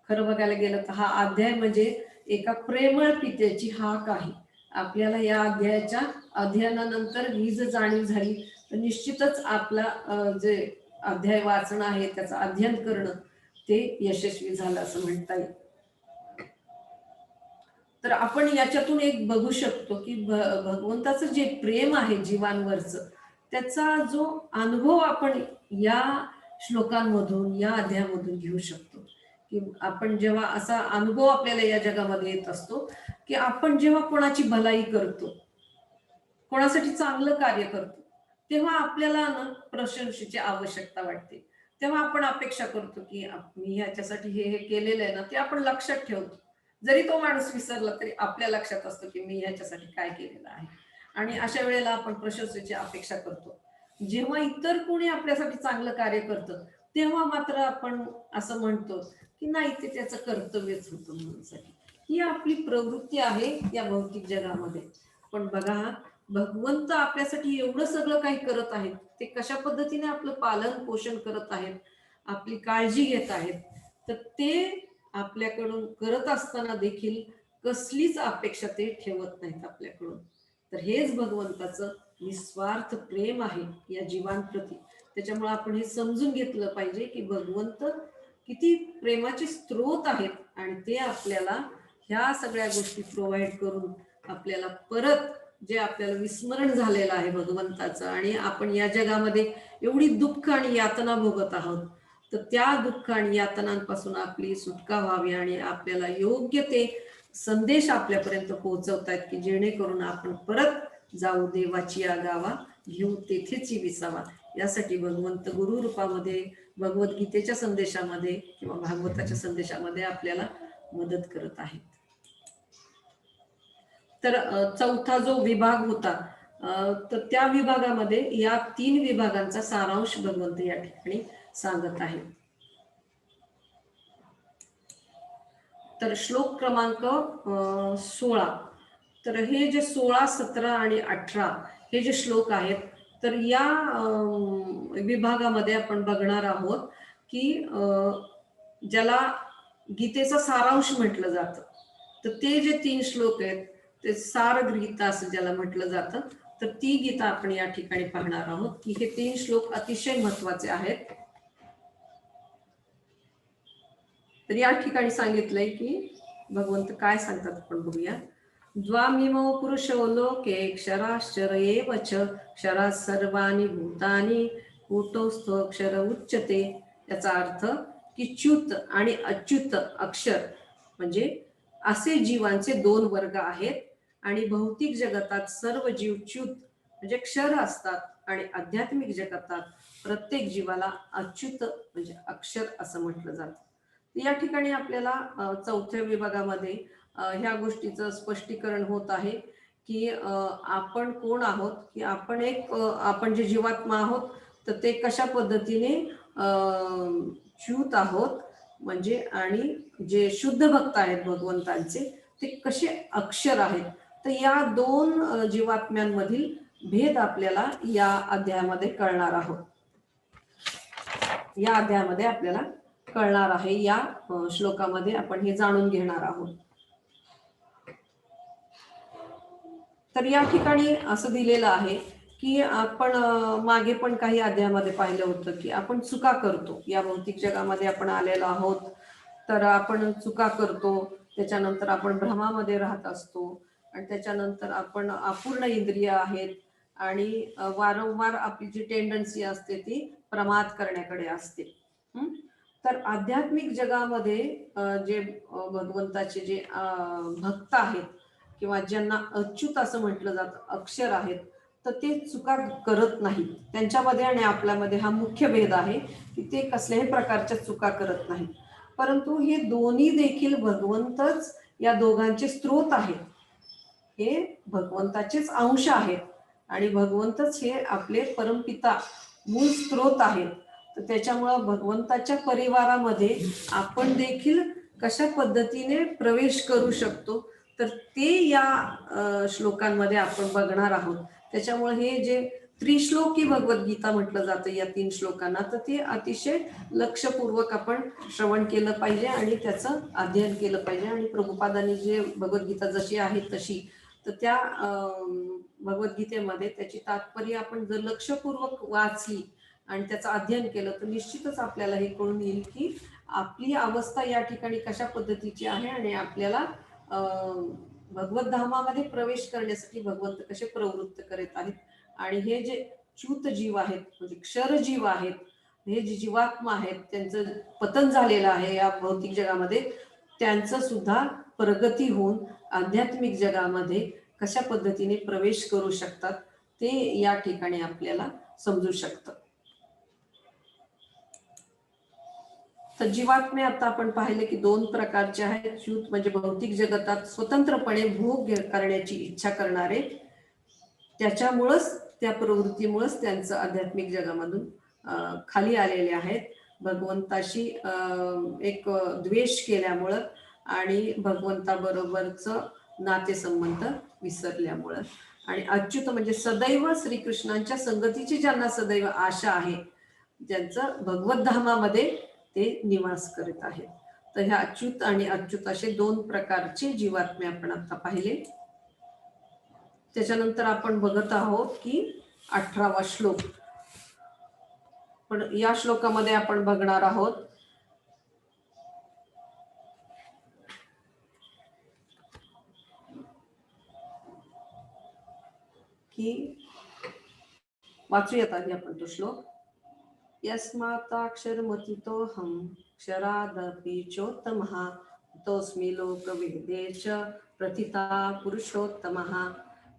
खरं बघायला गेलं तर हा अध्याय म्हणजे एका प्रेमळ पित्याची हाक आहे. आपल्याला या अध्यायाच्या अध्ययनानंतर ही जर जाणीव झाली तर निश्चितच आपला जे अध्याय वाचणं आहे त्याचं अध्ययन करणं ते यशस्वी झालं असं म्हणता येईल. तर आपण याच्यातून एक बघू शकतो की भगवंताचं जे प्रेम आहे जीवांवरचं, त्याचा जो अनुभव आपण या श्लोकांमधून, या अध्यायामधून घेऊ शकतो. की आपण जेव्हा असा अनुभव आपल्याला या जगामध्ये येत असतो की आपण जेव्हा कोणाची भलाई करतो, कोणासाठी चांगलं कार्य करतो, तेव्हा आपल्याला ना प्रशंसेची आवश्यकता वाटते. तेव्हा आपण अपेक्षा करतो की मी ह्याच्यासाठी हे हे केलेलं आहे ना, ते आपण लक्षात ठेवतो. जरी तो माणूस विसरला तरी आपल्या लक्षात असतो की मी ह्याच्यासाठी काय केलेलं आहे. आणि अशा वेळेला आपण प्रशंसेची अपेक्षा करतो. जेव्हा इतर कोणी आपल्यासाठी चांगलं कार्य करतं, तेव्हा मात्र आपण असं म्हणतो की नाही, ते त्याचं कर्तव्यच होतं म्हणून. ही आपली प्रवृत्ती आहे या भौतिक जगामध्ये. पण बघा, भगवंत आपल्यासाठी एवढं सगळं काही करत आहेत, ते कशा पद्धतीने आपलं पालन पोषण करत आहेत, आपली काळजी घेत आहेत, तर ते आपल्याकडून करत असताना देखील कसलीच अपेक्षा ते ठेवत नाहीत आपल्याकडून. तर हेच भगवंताचं निस्वार्थ प्रेम आहे या जीवांप्रती. त्याच्यामुळे आपण हे समजून घेतलं पाहिजे की भगवंत किती प्रेमाचे स्रोत आहेत आणि ते आपल्याला ह्या सगळ्या गोष्टी प्रोव्हाइड करून आपल्याला परत जे आपल्याला विस्मरण झालेलं आहे भगवंताचं, आणि आपण या जगामध्ये एवढी दुःख आणि यातना भोगत आहोत, तर त्या दुःख आणि यातनांपासून आपली सुटका व्हावी आणि आपल्याला योग्य ते संदेश आपल्यापर्यंत पोहोचवतायत की जेणेकरून आपण परत जाऊ देवाची या गावा, घेऊ तेथेच विसावा. यासाठी भगवंत गुरु रूपामध्ये भगवद्गीतेच्या संदेशामध्ये किंवा भागवताच्या संदेशामध्ये आपल्याला मदत करत आहेत. तर चौथा जो विभाग होता, तर त्या विभागामध्ये या 3 विभागांचा सारांश भगवंत या ठिकाणी सांगत आहे. तर श्लोक क्रमांक 16. तर हे जे 16, 17 आणि 18 हे जे श्लोक आहेत, तर या विभागामध्ये आपण बघणार आहोत की ज्याला गीतेचा सारांश म्हटलं जातं, तर ते जे 3 श्लोक आहेत ते सारगीता असं ज्याला म्हटलं जातं. तर ती गीता आपण या ठिकाणी पाहणार आहोत की हे 3 श्लोक अतिशय महत्वाचे आहेत. तर या ठिकाणी सांगितलंय की भगवंत काय सांगतात आपण बघूया. द्वामिमो पुरुषो लोके क्षराश्चर एव च क्षरात सर्वाणि भूतानि कूटस्थो अक्षर उच्यते. याचा अर्थ की च्युत आणि अच्युत अक्षर म्हणजे असे जीवांचे 2 वर्ग आहेत आणि भौतिक जगतात सर्व जीव च्युत म्हणजे क्षर असतात आणि आध्यात्मिक जगतात प्रत्येक जीवाला अच्युत म्हणजे अक्षर असं म्हटलं जातं. या ठिकाणी आपल्याला चौथ्या विभागामध्ये ह्या गोष्टीचं स्पष्टीकरण होत आहे की आपण कोण आहोत, की आपण जे जीवात्मा आहोत तर ते कशा पद्धतीने च्युत आहोत म्हणजे, आणि जे शुद्ध भक्त आहेत भगवंतांचे ते कसे अक्षर आहेत. तर या 2 जीवात्म्यांमधील भेद आपल्याला या अध्यायामध्ये कळणार आहोत. या अध्यायामध्ये आपल्याला कळणार आहे, या श्लोकामध्ये आपण हे जाणून घेणार आहोत. तर या ठिकाणी असं दिलेलं आहे की आपण मागे पण काही अध्यायामध्ये पाहिलं होतं की आपण चुका करतो. या भौतिक जगामध्ये आपण आलेलो आहोत तर आपण चुका करतो. त्याच्यानंतर आपण भ्रमामध्ये राहत असतो आणि त्याच्यानंतर आपण अपूर्ण इंद्रिय आहेत आणि वारंवार आपली जी टेंडन्सी असते ती प्रमाद करण्याकडे असते. तर आध्यात्मिक जगामध्ये जे भगवंताचे जे भक्त आहेत किंवा ज्यांना अच्युत असं म्हटलं जातं, अक्षर आहेत, तर ते चुका करत नाहीत. त्यांच्यामध्ये आणि आपल्यामध्ये हा मुख्य भेद आहे की ते कसल्याही प्रकारच्या चुका करत नाहीत. परंतु हे दोन्ही देखील भगवंतच या दोघांचे स्रोत आहेत. हे भगवंताचेच अंश आहेत आणि भगवंतच हे आपले परमपिता मूळ स्रोत आहेत. तर त्याच्यामुळं भगवंताच्या परिवारामध्ये आपण देखील कशा पद्धतीने प्रवेश करू शकतो तर ते या श्लोकांमध्ये आपण बघणार आहोत. त्याच्यामुळे हे जे त्रिश्लोकी भगवद्गीता म्हटलं जातं या 3 श्लोकांना, तर ते अतिशय लक्षपूर्वक आपण श्रवण केलं पाहिजे आणि त्याचं अध्ययन केलं पाहिजे. आणि प्रभुपादांनी जे भगवद्गीता जशी आहे तशी, तर त्या भगवद्गीतेमध्ये त्याची तात्पर्य आपण जर लक्षपूर्वक वाचली आणि त्याचं अध्ययन केलं तर निश्चितच आपल्याला हे कळून येईल की आपली अवस्था या ठिकाणी कशा पद्धतीची आहे आणि आपल्याला भगवत धामामध्ये प्रवेश करण्यासाठी भगवंत कसे प्रवृत्त करीत आहेत. आणि हे जे च्युत जीव आहेत म्हणजे क्षर जीव आहेत, हे जे जीवात्मा आहेत, त्यांचं पतन झालेलं आहे या भौतिक जगामध्ये, त्यांचं सुद्धा प्रगती होऊन आध्यात्मिक जगामध्ये कशा पद्धतीने प्रवेश करू शकतात ते या ठिकाणी आपल्याला समजू शकतं. तर जीवात्मे आता आपण पाहिले की 2 प्रकारचे आहेत. च्युत म्हणजे भौतिक जगतात स्वतंत्रपणे भोग करण्याची इच्छा करणारे, त्याच्यामुळंच त्या प्रवृत्तीमुळंच त्यांचं आध्यात्मिक जगामधून खाली आलेले आहेत. भगवंताशी एक द्वेष केल्यामुळं आणि भगवंताबरोबरचं नातेसंबंध विसरल्यामुळं. आणि अच्युत म्हणजे सदैव श्रीकृष्णांच्या संगतीची ज्यांना सदैव आशा आहे, ज्यांचं भगवत धामामध्ये ते निवास करत आहेत. तर ह्या अच्युत आणि अच्युत असे 2 प्रकारचे जीवात्मे आपण आता पाहिले. त्याच्यानंतर आपण बघत आहोत की 18वा श्लोक. पण या श्लोकामध्ये आपण बघणार आहोत की वाचूयात आधी आपण तो श्लोक. यस्मात्क्षरमतीतोऽहं क्षरादपि चोत्तमः तोऽस्मि लोकवेदे च प्रथिता पुरुषोत्तमः.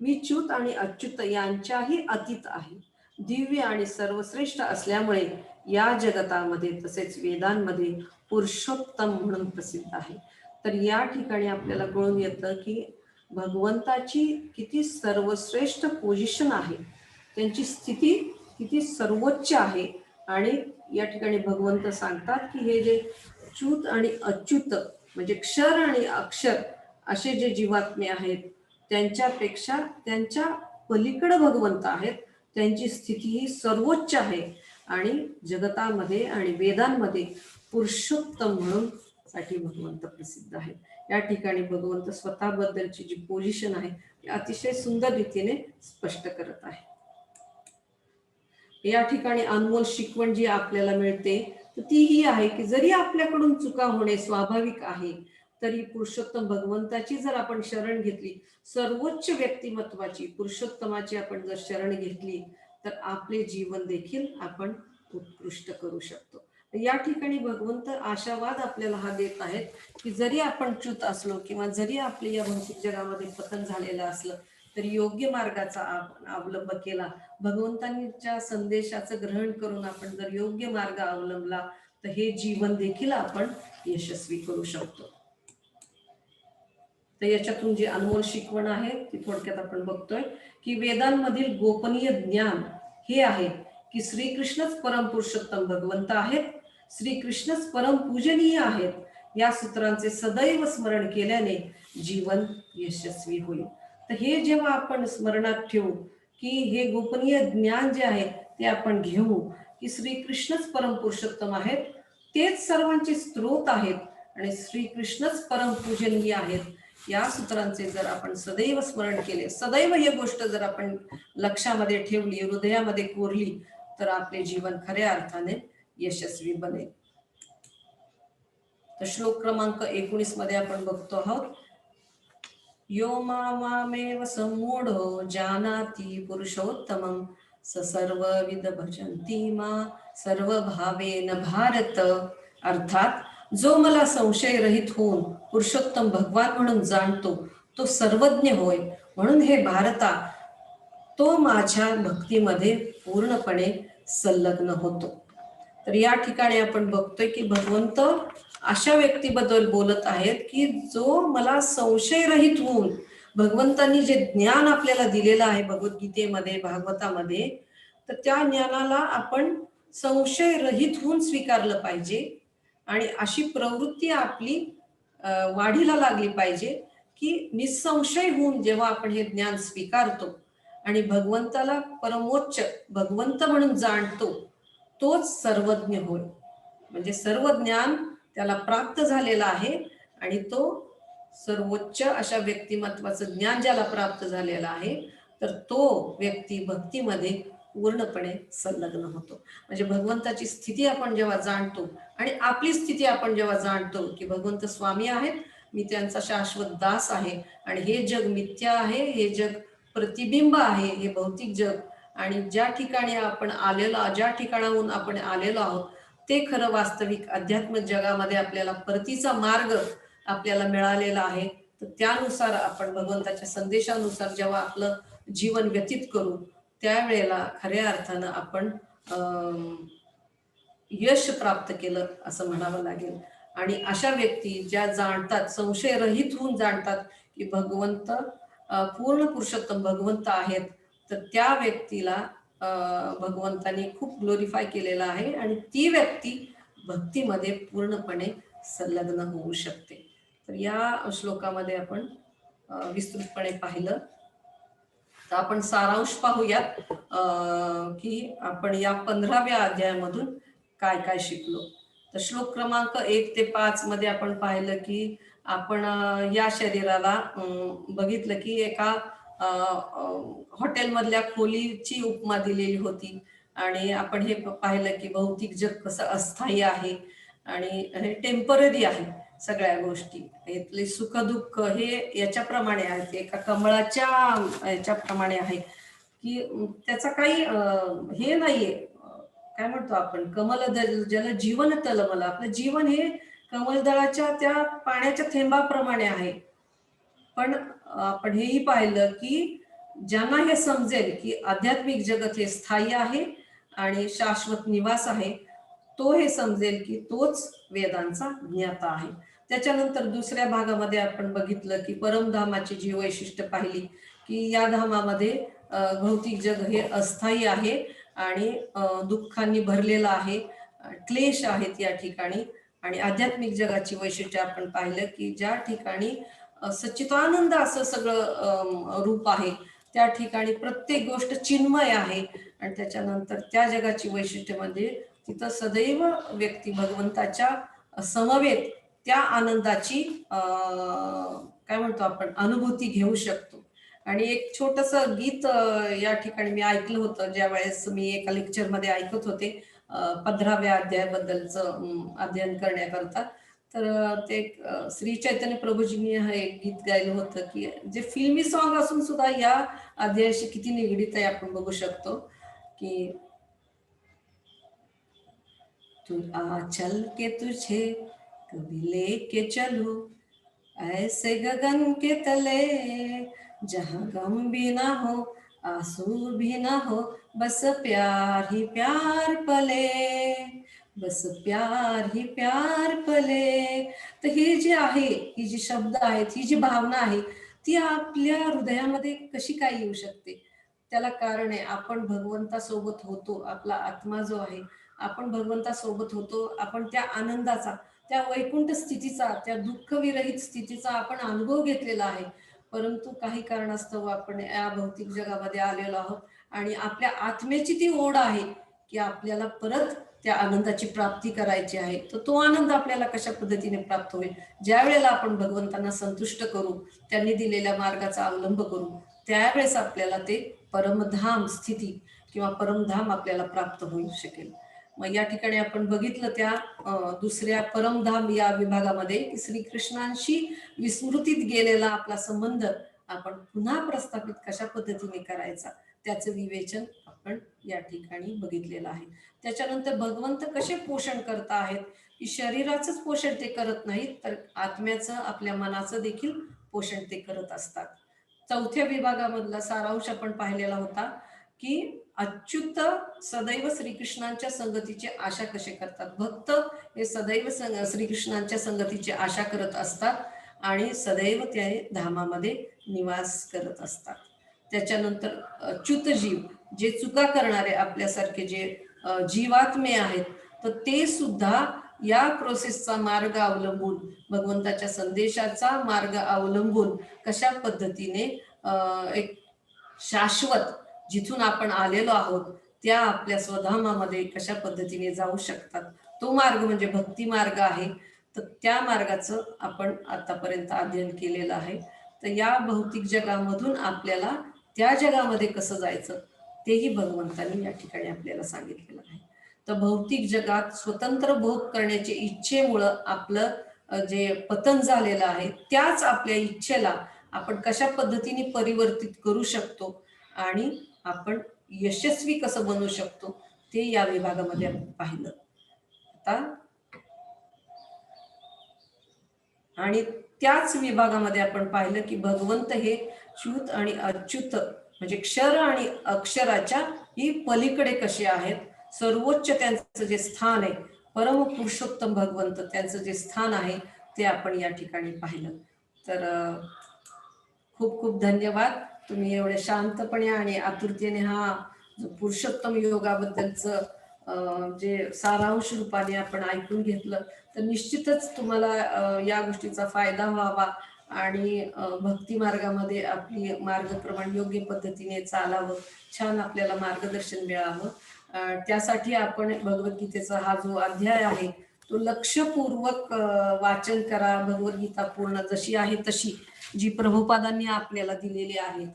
मी च्युत आणि अच्युत यांच्याही अतीत आहे, दिव्य आणि सर्वश्रेष्ठ असल्यामुळे या जगतामध्ये तसेच वेदांमध्ये पुरुषोत्तम म्हणून प्रसिद्ध आहे. तर या ठिकाणी आपल्याला कळून येतं की भगवंताची किती सर्वश्रेष्ठ पोझिशन आहे, त्यांची स्थिती किती सर्वोच्च आहे. आणि या ठिकाणी भगवंत सांगतात की हे जे च्युत आणि अच्युत म्हणजे क्षर आणि अक्षर असे जे जीवात्मे आहेत, त्यांच्यापेक्षा त्यांच्या पलीकडे भगवंत आहेत. त्यांची स्थिती ही सर्वोच्च आहे आणि जगतामध्ये आणि वेदांमध्ये पुरुषोत्तम म्हणून साठी भगवंत प्रसिद्ध आहे. या ठिकाणी भगवंत स्वतःबद्दलची जी पोझिशन आहे ती अतिशय सुंदर रीतीने स्पष्ट करत आहे. या ठिकाणी अनमोल शिकवण जी आपल्याला मिळते तर ती ही आहे की जरी आपल्याकडून चुका होणे स्वाभाविक आहे, तरी पुरुषोत्तम भगवंताची जर आपण शरण घेतली, सर्वोच्च व्यक्तिमत्वाची पुरुषोत्तमाची आपण जर शरण घेतली, तर आपले जीवन देखील आपण उत्कृष्ट करू शकतो. या ठिकाणी भगवंत आशावाद आपल्याला हा देत आहेत की जरी आपण च्युत असलो किंवा जरी आपले या भौतिक जगामध्ये पतन झालेलं असलं, तरी योग्य मार्गाचा आपण अवलंब केला, भगवंतांच्या संदेशाचं ग्रहण करून आपण जर योग्य मार्ग अवलंबला, तर हे जीवन देखील आपण यशस्वी करू शकतो. तर याच्यातून जी अनमोल शिकवण आहे ती थोडक्यात आपण बघतोय की वेदांमधील गोपनीय ज्ञान हे आहे की श्रीकृष्णच परम पुरुषोत्तम भगवंत आहेत, श्रीकृष्णच परम पूजनीय आहेत. या सूत्रांचे सदैव स्मरण केल्याने जीवन यशस्वी होईल. तर हे जेव्हा आपण स्मरणात ठेवू की हे गोपनीय ज्ञान जे आहे ते आपण घेऊ की श्रीकृष्णच परम पुरुषोत्तम आहेत, तेच सर्वांचे स्रोत आहेत आणि श्रीकृष्णच परम पूजनीय आहेत, या सूत्रांचे जर आपण सदैव स्मरण केले, सदैव ही गोष्ट जर आपण लक्षामध्ये ठेवली, हृदयामध्ये कोरली, तर आपले जीवन खऱ्या अर्थाने यशस्वी बनेल. तर श्लोक क्रमांक 19 मध्ये आपण बघतो आहोत, यो मामेव सम्मूढो जानाति पुरुषोत्तमं स सर्वविद भजन्ति मा सर्वभावेन भारत. अर्थात जो मला संशय रहित होऊन पुरुषोत्तम भगवान म्हणून जाणतो तो सर्वज्ञ होय. म्हणून हे भारता, तो माझ्या भक्तीमध्ये पूर्णपणे संलग्न होतो. तर या ठिकाणी आपण बघतोय की भगवंत अशा व्यक्तीबद्दल बोलत आहेत की जो मला संशयरहित होऊन, भगवंतांनी जे ज्ञान आपल्याला दिलेलं आहे भगवद्गीतेमध्ये, भागवतामध्ये, तर त्या ज्ञानाला आपण संशयरहित होऊन स्वीकारलं पाहिजे. आणि अशी प्रवृत्ती आपली वाढीला लागली पाहिजे की निसंशय होऊन जेव्हा आपण हे ज्ञान स्वीकारतो आणि भगवंताला परमोच्च भगवंत म्हणून जाणतो, तोच सर्वज्ञ होय. म्हणजे सर्व ज्ञान त्याला प्राप्त झालेलं आहे आणि तो सर्वोच्च अशा व्यक्तिमत्वाचं ज्ञान ज्याला प्राप्त झालेलं आहे, तर तो व्यक्ती भक्तीमध्ये पूर्णपणे संलग्न होतो. म्हणजे भगवंताची स्थिती आपण जेव्हा जाणतो आणि आपली स्थिती आपण जेव्हा जाणतो की भगवंत स्वामी आहेत, मी त्यांचा शाश्वत दास आहे आणि हे जग मिथ्या आहे, हे जग प्रतिबिंब आहे, हे भौतिक जग, आणि ज्या ठिकाणी आपण ज्या ठिकाणाहून आपण आलेलो आहोत ते खरं वास्तविक अध्यात्म जगामध्ये आपल्याला परतीचा मार्ग आपल्याला मिळालेला आहे. तर त्यानुसार आपण भगवंताच्या संदेशानुसार जेव्हा आपलं जीवन व्यतीत करू, त्यावेळेला खऱ्या अर्थानं आपण यश प्राप्त केलं असं म्हणावं लागेल. आणि अशा व्यक्ती ज्या जाणतात, संशयरहित होऊन जाणतात की भगवंत पूर्ण पुरुषोत्तम भगवंत आहेत, तर त्या व्यक्तीला भगवंतांनी खूप ग्लोरिफाय केलेलं आहे आणि ती व्यक्ती भक्तीमध्ये पूर्णपणे संलग्न होऊ शकते. तर या श्लोकामध्ये आपण विस्तृतपणे पाहिलं. तर आपण सारांश पाहूयात की आपण या 15व्या अध्यायामधून काय काय शिकलो. तर श्लोक क्रमांक 1 ते 5 मध्ये आपण पाहिलं की आपण या शरीराला बघितलं की एका हॉटेलमधल्या खोलीची उपमा दिलेली होती आणि आपण हे पाहिलं की भौतिक जग कसं अस्थायी आहे आणि हे टेम्पररी आहे. सगळ्या गोष्टी यातले सुख दुःख हे याच्याप्रमाणे आहेत, एका कमळाच्या याच्याप्रमाणे आहे की त्याचा काही हे नाहीये. काय म्हणतो आपण, कमल ज्याला जीवन तलमल, आपलं जीवन हे कमलदळाच्या त्या पाण्याच्या थेंबाप्रमाणे आहे. पण आपण हेही पाहिलं की ज्यांना हे समजेल की आध्यात्मिक जगत हे स्थायी आहे आणि शाश्वत निवास आहे, तो हे समजेल की तोच वेदांचा ज्ञाता आहे. त्याच्यानंतर दुसऱ्या भागामध्ये आपण बघितलं की परमधामाची जी वैशिष्ट्य पाहिली की या धामामध्ये भौतिक जग हे अस्थायी आहे आणि दुःखांनी भरलेलं आहे, क्लेश आहेत या ठिकाणी. आणि आध्यात्मिक जगाची वैशिष्ट्य आपण पाहिलं की ज्या ठिकाणी सच्चिदानंद असं सगळं रूप आहे, त्या ठिकाणी प्रत्येक गोष्ट चिन्मय आहे. आणि त्याच्यानंतर त्या जगाची वैशिष्ट्य म्हणजे तिथं सदैव व्यक्ती भगवंताच्या समवेत त्या आनंदाची काय म्हणतो आपण अनुभूती घेऊ शकतो. आणि एक छोटस गीत या ठिकाणी मी ऐकलं होतं, ज्या वेळेस मी एका लेक्चरमध्ये ऐकत होते 15व्या अध्यायाबद्दलचं अध्ययन करण्याकरता. तर ते श्री चैतन्य प्रभूजींनी हे गीत गायलं होतं की जे फिल्मी सॉन्ग असून सुद्धा या अध्यायाशी किती निगडीत आहे आपण बघू शकतो की तू आ चल के तुझे कभी लेके चलूं ऐसे गगन के तले जहां गम भी ना हो आंसू भी ना हो, बस प्यार ही प्यार पले, बस प्यार ही प्यार पले. तर हे जे आहे, ही जी शब्द आहेत, ही जी भावना आहे, ती आपल्या हृदयामध्ये कशी काय येऊ शकते? त्याला कारण आहे, आपण भगवंतासोबत होतो. आपला आत्मा जो आहे, आपण भगवंतासोबत होतो. आपण त्या आनंदाचा, त्या वैकुंठ स्थितीचा, त्या दुःखविरहित स्थितीचा आपण अनुभव घेतलेला आहे. परंतु काही कारणास्तव आपण या भौतिक जगामध्ये आलेलो आहोत आणि आपल्या आत्म्याची ती ओढ आहे की आपल्याला परत त्या आनंदाची प्राप्ती करायची आहे. तर तो आनंद आपल्याला कशा पद्धतीने प्राप्त होईल? ज्या वेळेला आपण भगवंतांना संतुष्ट करू, त्यांनी दिलेल्या मार्गाचा अवलंब करू, त्यावेळेस आपल्याला ते परमधाम स्थिती किंवा परमधाम आपल्याला प्राप्त होऊ शकेल. मग या ठिकाणी आपण बघितलं त्या दुसऱ्या परमधाम या विभागामध्ये की श्रीकृष्णांशी विस्मृतीत गेलेला आपला संबंध आपण पुन्हा प्रस्थापित कशा पद्धतीने करायचा त्याचं विवेचन आपण या ठिकाणी बघितलेलं आहे. त्याच्यानंतर भगवंत कसे पोषण करत आहेत की शरीराचंच पोषण ते करत नाहीत तर आत्म्याचं आपल्या मनाचं देखील पोषण ते करत असतात. चौथ्या विभागामधला सारांश आपण पाहिलेला होता की अच्युत सदैव श्रीकृष्णांच्या संगतीची आशा कसे करतात. भक्त हे सदैव श्रीकृष्णांच्या संगतीची आशा करत असतात आणि सदैव ते धामामध्ये निवास करत असतात. त्याच्यानंतर अच्युत जीव जे चुका करणारे आपल्यासारखे जे जीवात्मे आहेत तर ते सुद्धा या प्रोसेसचा मार्ग अवलंबून भगवंताच्या संदेशाचा मार्ग अवलंबून कशा पद्धतीने एक शाश्वत जिथून आपण आलेलो आहोत त्या आपल्या स्वधामामध्ये कशा पद्धतीने जाऊ शकतात तो मार्ग म्हणजे भक्ती मार्ग आहे. तर त्या मार्गाचं आपण आतापर्यंत अध्ययन केलेलं आहे. तर या भौतिक जगामधून आपल्याला त्या जगामध्ये कसं जायचं तेही भगवंतांनी या ठिकाणी आपल्याला सांगितलेलं आहे. तर भौतिक जगात स्वतंत्र भोग करण्याच्या इच्छेमुळं आपलं जे पतन झालेलं आहे त्याच आपल्या इच्छेला आपण कशा पद्धतीने परिवर्तित करू शकतो आणि आपण यशस्वी कसं बनवू शकतो ते या विभागामध्ये आपण पाहिलं. आता आणि त्याच विभागामध्ये आपण पाहिलं की भगवंत हे च्युत आणि अच्युत म्हणजे क्षर आणि अक्षराच्या ही पलीकडे कसे आहेत. सर्वोच्च त्यांचं जे स्थान आहे परम पुरुषोत्तम भगवंत त्यांचं जे स्थान आहे ते आपण या ठिकाणी पाहिलं. तर खूप खूप धन्यवाद. तुम्ही एवढे शांतपणे आणि आतुरतेने हा पुरुषोत्तम योगाबद्दलचं जे सारांश रूपाने आपण ऐकून घेतलं तर निश्चितच तुम्हाला या गोष्टीचा फायदा व्हावा आणि भक्ती मार्गामध्ये आपली मार्गक्रमण योग्य पद्धतीने चालावं, छान आपल्याला मार्गदर्शन मिळावं. त्यासाठी आपण भगवद्गीतेचा हा जो अध्याय आहे तो लक्षपूर्वक वाचन करा. भगवद्गीता पूर्ण जशी आहे तशी जी प्रभुपादांनी आपल्याला दिलेली आहे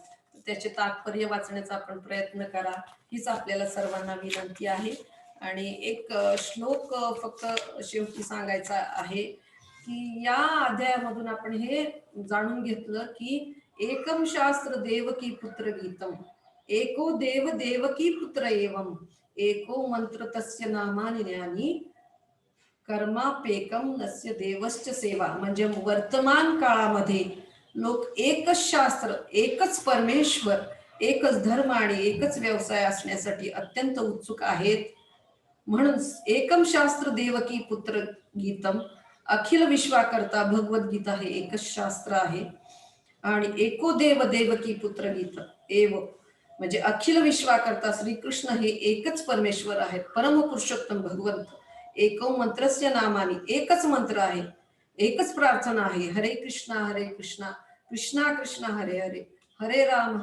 त्याचे तात्पर्य वाचण्याचा आपण प्रयत्न करा हीच आपल्याला सर्वांना विनंती आहे. आणि एक श्लोक फक्त शेवटी सांगायचा आहे की या अध्यायामधून आपण हे जाणून घेतलं की एकम शास्त्र देवकी पुत्र गीतम एको देव देवकी पुत्र एवं एको मंत्र तस्य नामानि ज्ञानी कर्मापेकम नस्य देवश्च सेवा. म्हणजे वर्तमान काळामध्ये लोक एकच शास्त्र एकच परमेश्वर एकच धर्म आणि एकच व्यवसाय असण्यासाठी अत्यंत उत्सुक आहेत. म्हणून एकम शास्त्र देवकी पुत्र गीतम अखिल विश्वाकर्ता भगवद्गीता हे एकच शास्त्र आहे आणि एको देव देवकी पुत्र गीत एव म्हणजे अखिल विश्वाकर्ता श्रीकृष्ण हे एकच परमेश्वर आहेत परम पुरुषोत्तम भगवंत. एको मंत्रस्य नामानी एकच मंत्र आहे एकच प्रार्थना आहे हरे कृष्णा कृष्णा कृष्णा हरे हरे हरे राम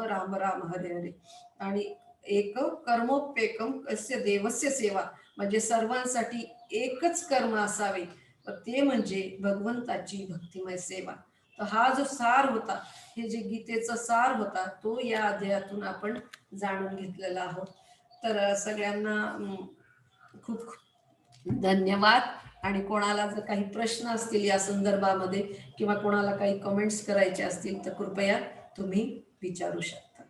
राम राम हरे हरे. आणि एक कर्मोपेकम कस्य देवस्य सेवा म्हणजे सर्वांसाठी एकच कर्म असावे ते म्हणजे भगवंताची भक्तिमय सेवा. तर हा जो सार होता हे जे गीतेचा सार होता तो या अध्यायातून आपण जाणून घेतलेला आहोत. तर सगळ्यांना खूप धन्यवाद. आणि कोणाला जर काही प्रश्न असतील या संदर्भामध्ये किंवा कोणाला काही कमेंट्स करायचे असतील तर कृपया तुम्ही विचारू शकता.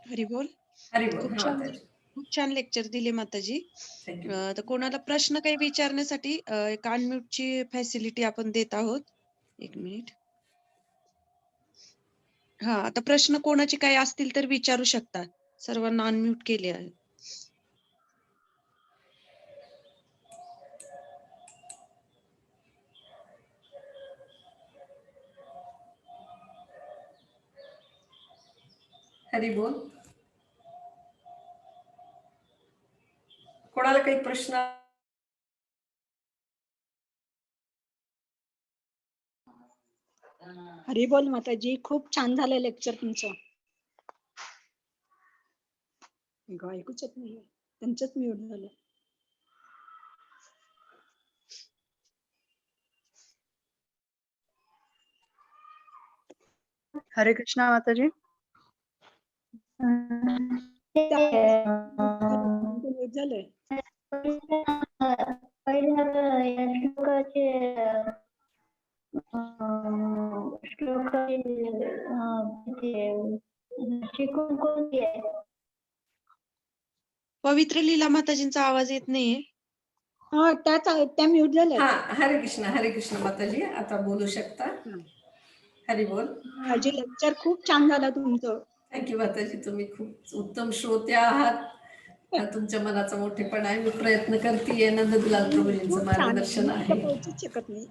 हरिबोल. हरिबोल. खूप छान लेक्चर दिले माताजी. तर कोणाला प्रश्न काही विचारण्यासाठी एक अनम्यूट ची फॅसिलिटी आपण देत आहोत. एक मिनिट. हा आता प्रश्न कोणाचे काही असतील तर विचारू शकता. सर्वांना अनम्यूट केले आहे. हरिबोल. कोणाला काही प्रश्न. हरिबोल माताजी. खूप छान झालं लेक्चर तुमचं. ऐकूच येत नाही त्यांचंच म्यूट झालं. हरे कृष्णा माताजी. म्यूट झालंय. पहिल्या या श्लोकाचे शिकवण कोणती आहे? पवित्र लीला माताजींचा आवाज येत नाहीये. हा त्या म्यूट झाल्या. हा, हरे कृष्ण माताजी, आता बोलू शकता. हरी बोल. माझे लेक्चर खूप छान झाला तुमचं. थँक्यू माताजी, तुम्ही खूप उत्तम श्रोते आहात. तुमच्या मनाचा मोठेपणा आहे. मी प्रयत्न करते. नंददुलाल प्रभूजींचं खूप छान आहे. मार्गदर्शन मी आहे. तिथं पोहोचूच शकत नाही.